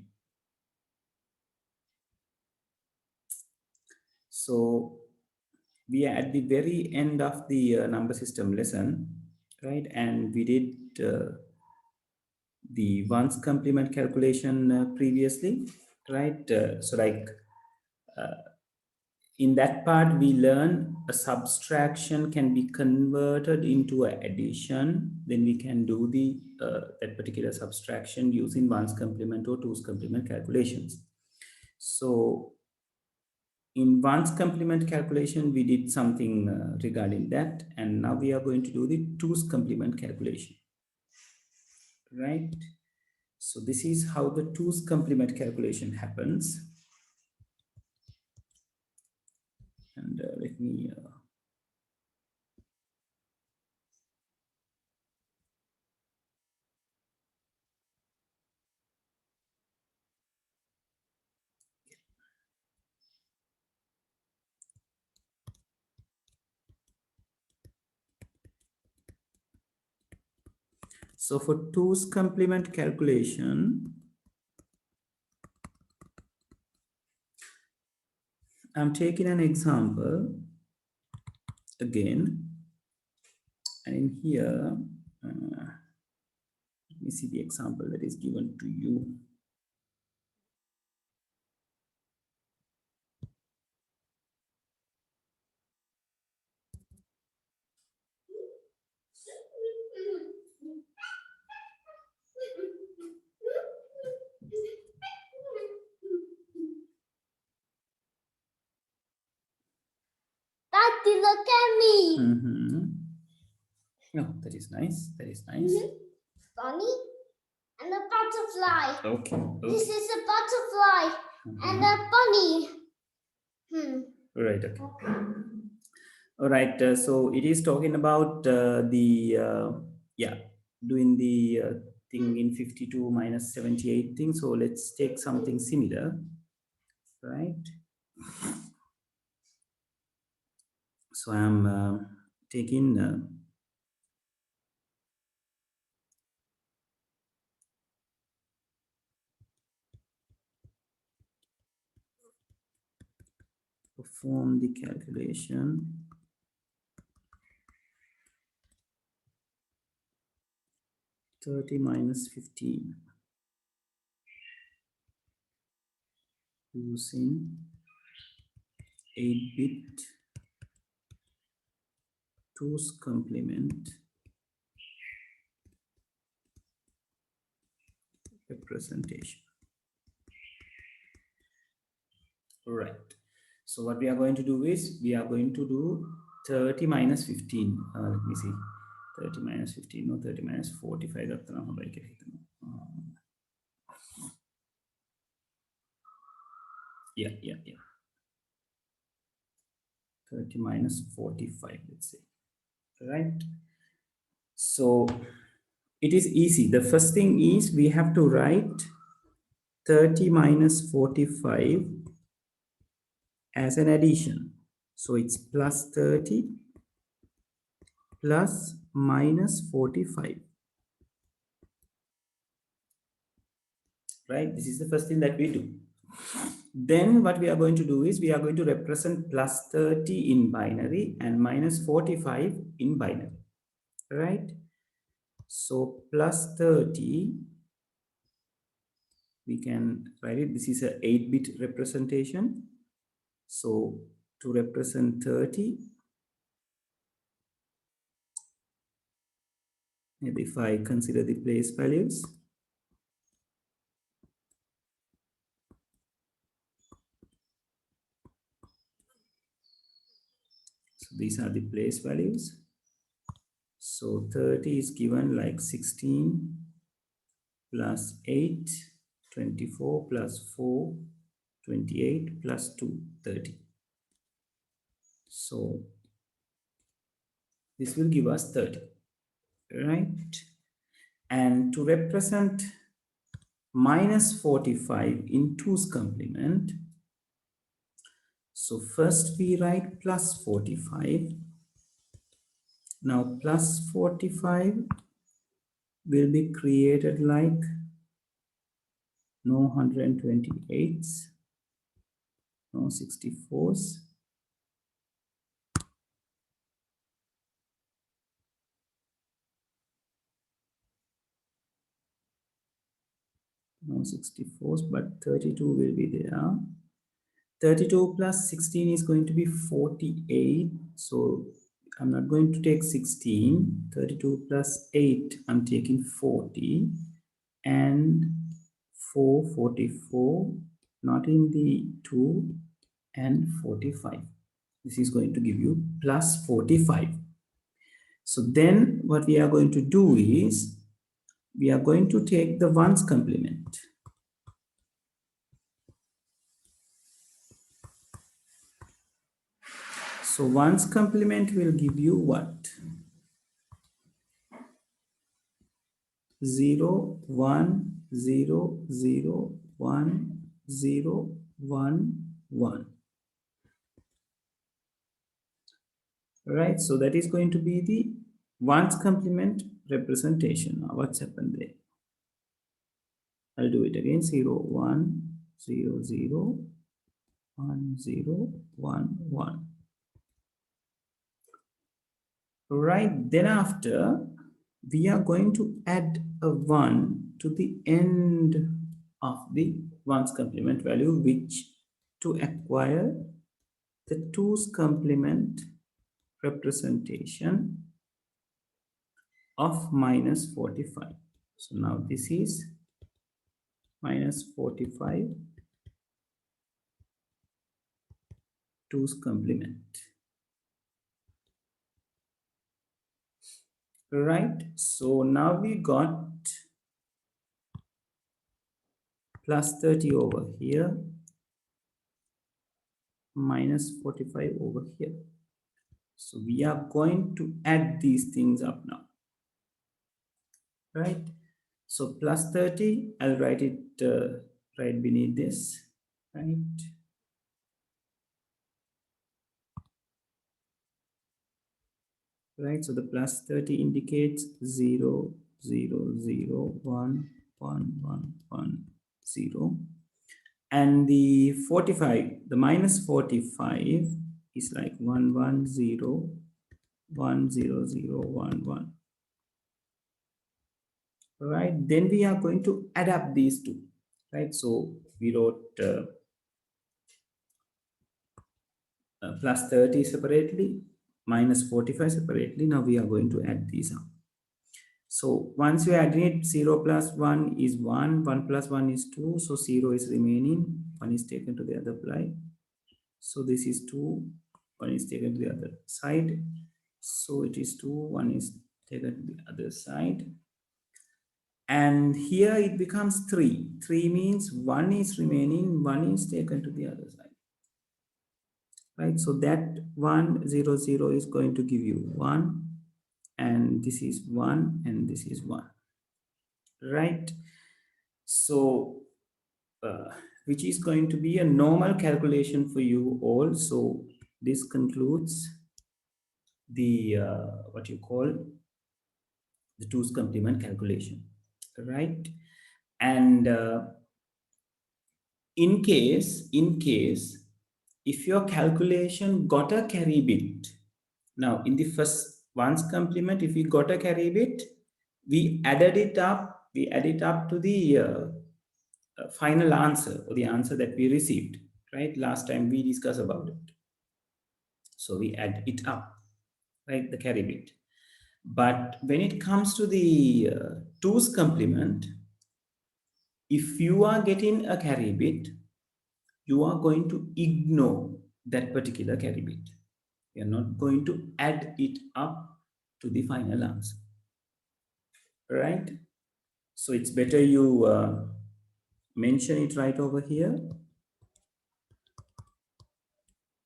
So we are at the very end of the number system lesson, right? And we did the ones complement calculation previously, right? So like in that part, we learn a subtraction can be converted into an addition. Then we can do the that particular subtraction using ones complement or twos complement calculations. So in ones complement calculation, we did something regarding that. And now we are going to do the twos complement calculation, right? So this is how the twos complement calculation happens. And let me so for twos complement calculation, I'm taking an example again, and in here, let me see the example that is given to you. Daddy, look at me. Oh, that is nice. That is nice. Bunny and a butterfly. Okay. This is a butterfly and a bunny. Right. Okay. All right. So it is talking about doing the thing in 52 minus 78 thing. So let's take something similar, right? So I'm taking perform the calculation. -15 using 8-bit twos complement representation. Right. So what we are going to do is we are going to do 30 minus 15. Let me see. 30 minus 15 no 30 minus 45 yeah. 30 minus 45, let's say, right? So it is easy. The first thing is we have to write 30 minus 45 as an addition. So it's plus 30 plus minus 45, right? This is the first thing that we do. Then what we are going to do is we are going to represent plus 30 in binary and minus 45 in binary, right? So plus 30, we can write it. This is a 8-bit representation. So to represent 30, maybe if I consider the place values, so these are the place values. So 30 is given like 16 plus 8, 24 plus 4, 28 plus 2, 30. So this will give us 30, right? And to represent minus 45 in 2's complement, so first we write plus 45. Now plus 45 will be created like no 128s, no 64s, no 64s, but 32 will be there. 32 plus 16 is going to be 48. So I'm not going to take 16. 32 plus 8, I'm taking 40. And 4, 44, not in the 2, and 45. This is going to give you plus 45. So then what we are going to do is we are going to take the ones complement. So ones complement will give you what? 0, 1, 0, 0, 1, 0, 1, 1. Right, so that is going to be the ones complement representation. Now what's happened there? I'll do it again. 0, 1, 0, 0, 1, 0, 1, 1. Right, then after we are going to add a 1 to the end of the ones complement value, which to acquire the 2's complement representation of minus 45. So now this is minus 45 2's complement. Right, so now we got plus 30 over here, minus 45 over here. So we are going to add these things up now. Right, so plus 30, I'll write it right beneath this, right? Right, so the plus 30 indicates 0, 0, 0, 1, 1, 1, 1, 0. And the 45, the minus 45 is like 1, 1, 0, 1, 0, 0, 1, 1. Right, then we are going to add up these two. Right, so we wrote plus 30 separately, minus 45 separately. Now we are going to add these up. So once you add it, 0 plus 1 is 1, 1 plus 1 is 2, so 0 is remaining, 1 is taken to the other side. So this is 2, 1 is taken to the other side. So it is 2, 1 is taken to the other side. And here it becomes 3. 3 means 1 is remaining, 1 is taken to the other side. right? So that 1, 0, 0 is going to give you 1, and this is 1, and this is 1, right? So which is going to be a normal calculation for you all. So this concludes the what you call the two's complement calculation, right? And in case if your calculation got a carry bit, now in the first one's complement, if we got a carry bit, we add it up to the final answer, or the answer that we received, right? Last time we discussed about it. So we add it up, right, the carry bit. But when it comes to the two's complement, if you are getting a carry bit, you are going to ignore that particular carry bit. You are not going to add it up to the final answer, right? So it's better you mention it right over here.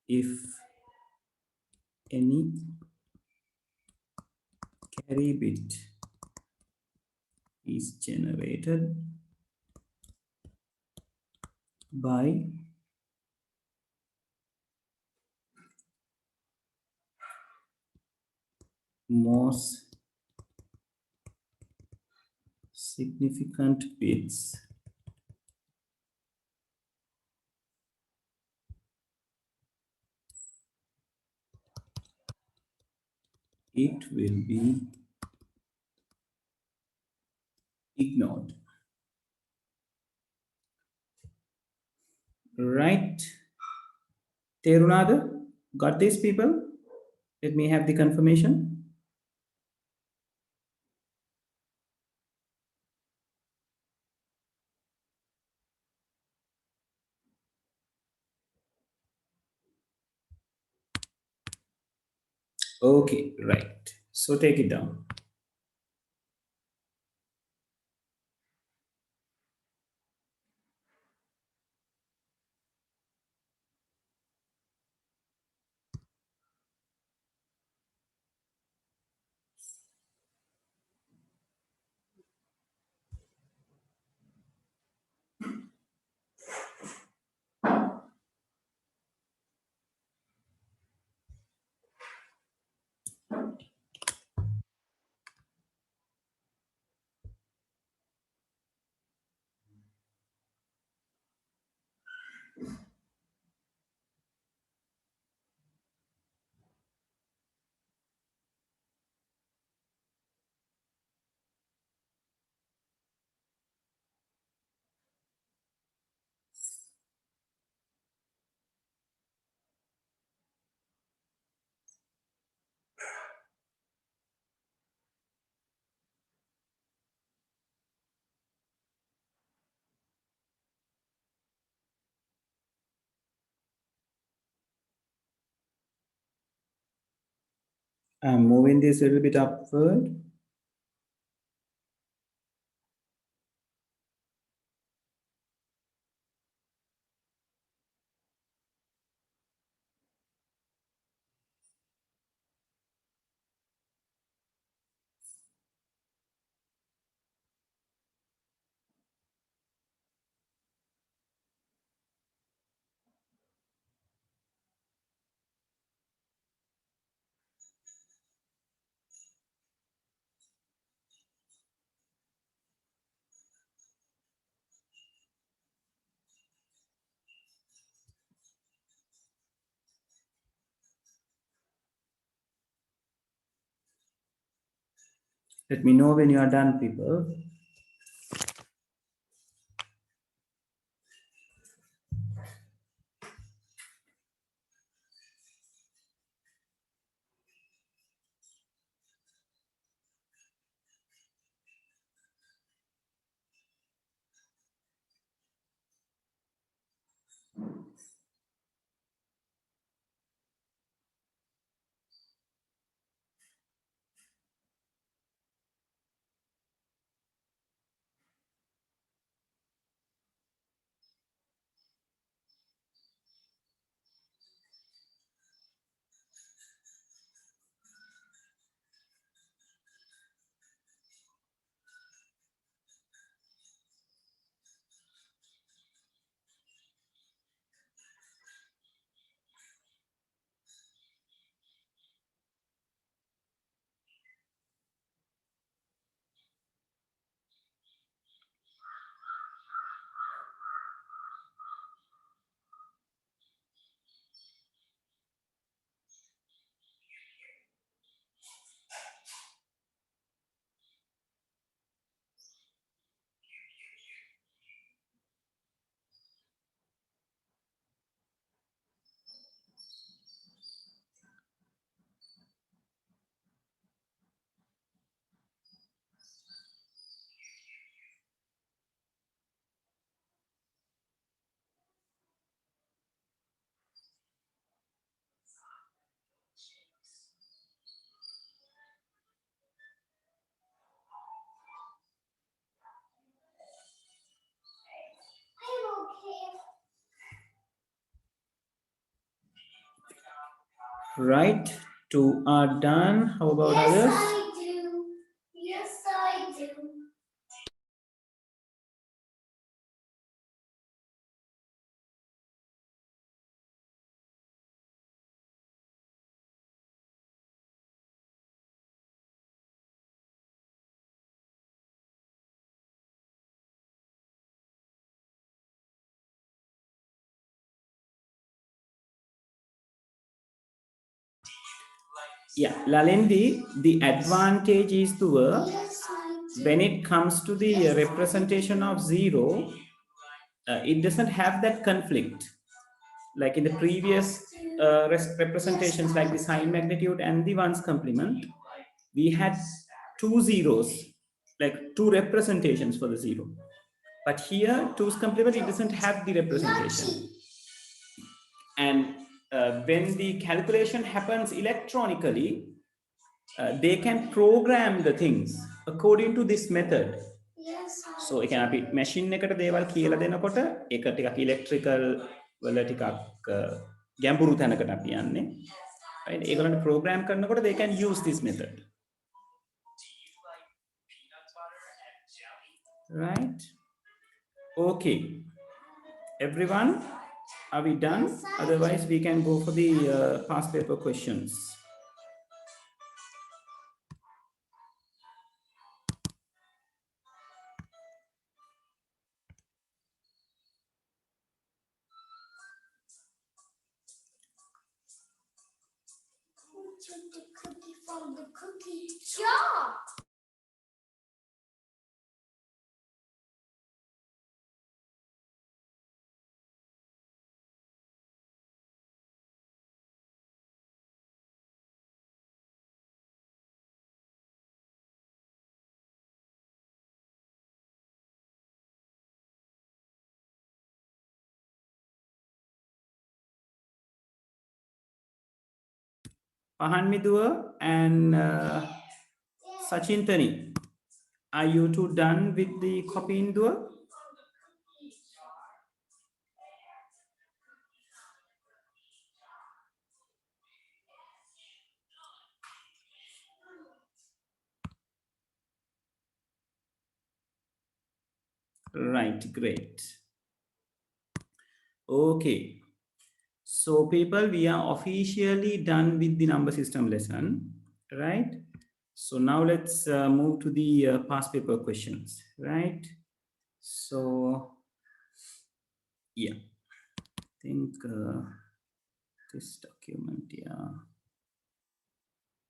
If any carry bit is generated by most significant bits, it will be ignored, right? Terunada, got these people? Let me have the confirmation. Okay, right. So take it down. I'm moving this a little bit upward. Let me know when you are done, people. Right, 2 are done. How about Yes, others? I do. Yes, I do. Yeah, Lalendi, the advantage is to Yes, I do. when it comes to the representation of 0, it doesn't have that conflict. Like in the previous representations, like the sign magnitude and the ones complement, we had 2 zeros, like 2 representations for the 0. But here, 2's complement, it doesn't have the representation. And when the calculation happens electronically, they can program the things according to this method. So එක අපි machine එකට දේවල් කියලා දෙනකොට ඒක ටිකක් electrical වල ටිකක් ගැඹුරු තැනකට අපි යන්නේ. Right? ඒගොල්ලන්ට program කරනකොට they can use this method. Right? Okay. Everyone, are we done? Otherwise, we can go for the past paper questions. Who took the cookie from the cookie jar? Pahan Midua and Sachintani, are you two done with the copy in Dua? Right, great. Okay. So people, we are officially done with the number system lesson, right? So now let's move to the past paper questions, right? So, yeah, I think this document, yeah.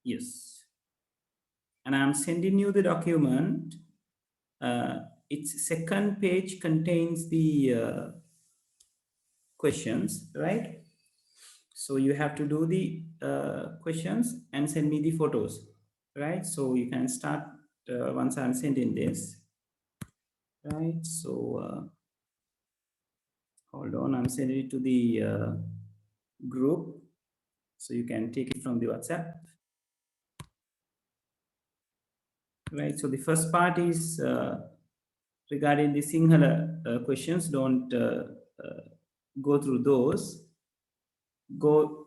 Yes. And I'm sending you the document. Its second page contains the questions, right? So you have to do the questions and send me the photos, right? So you can start once I'm sending this, right? So hold on, I'm sending it to the group, so you can take it from the WhatsApp, right? So the first part is regarding the Sinhala questions. Don't go through those. Go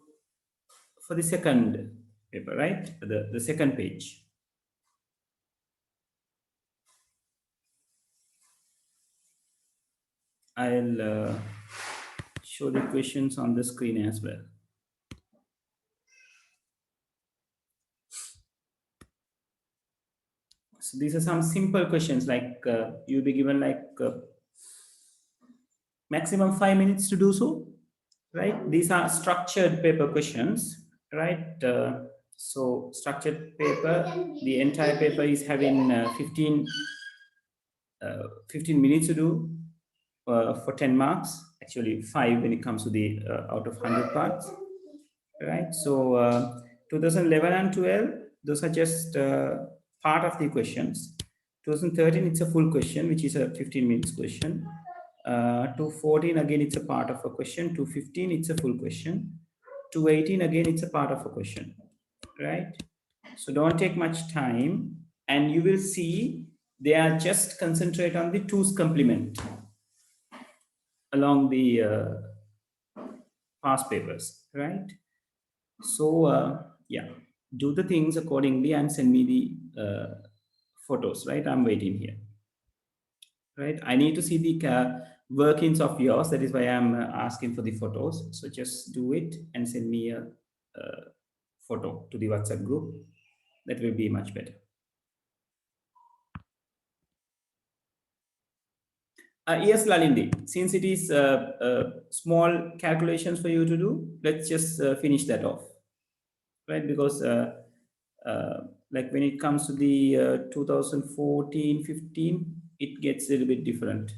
for the second paper, right? The second page. I'll show the questions on the screen as well. So these are some simple questions, like you'll be given like maximum 5 minutes to do so, right? These are structured paper questions, right? So structured paper, the entire paper is having 15 minutes to do for 10 marks, actually 5 when it comes to the out of 100 parts, right? So 2011 and 12, those are just part of the questions. 2013, it's a full question, which is a 15 minutes question. 2014, again, it's a part of a question. 2015, it's a full question. 2018, again, it's a part of a question, right? So don't take much time, and you will see they are just concentrate on the 2's complement along the past papers, right? So yeah, do the things accordingly and send me the photos, right? I'm waiting here, right? I need to see the workings of yours. That is why I'm asking for the photos. So just do it and send me a photo to the WhatsApp group. That will be much better. Yes, Lalindi, since it is small calculations for you to do, let's just finish that off, right? Because like when it comes to the 2014-15, it gets a little bit different.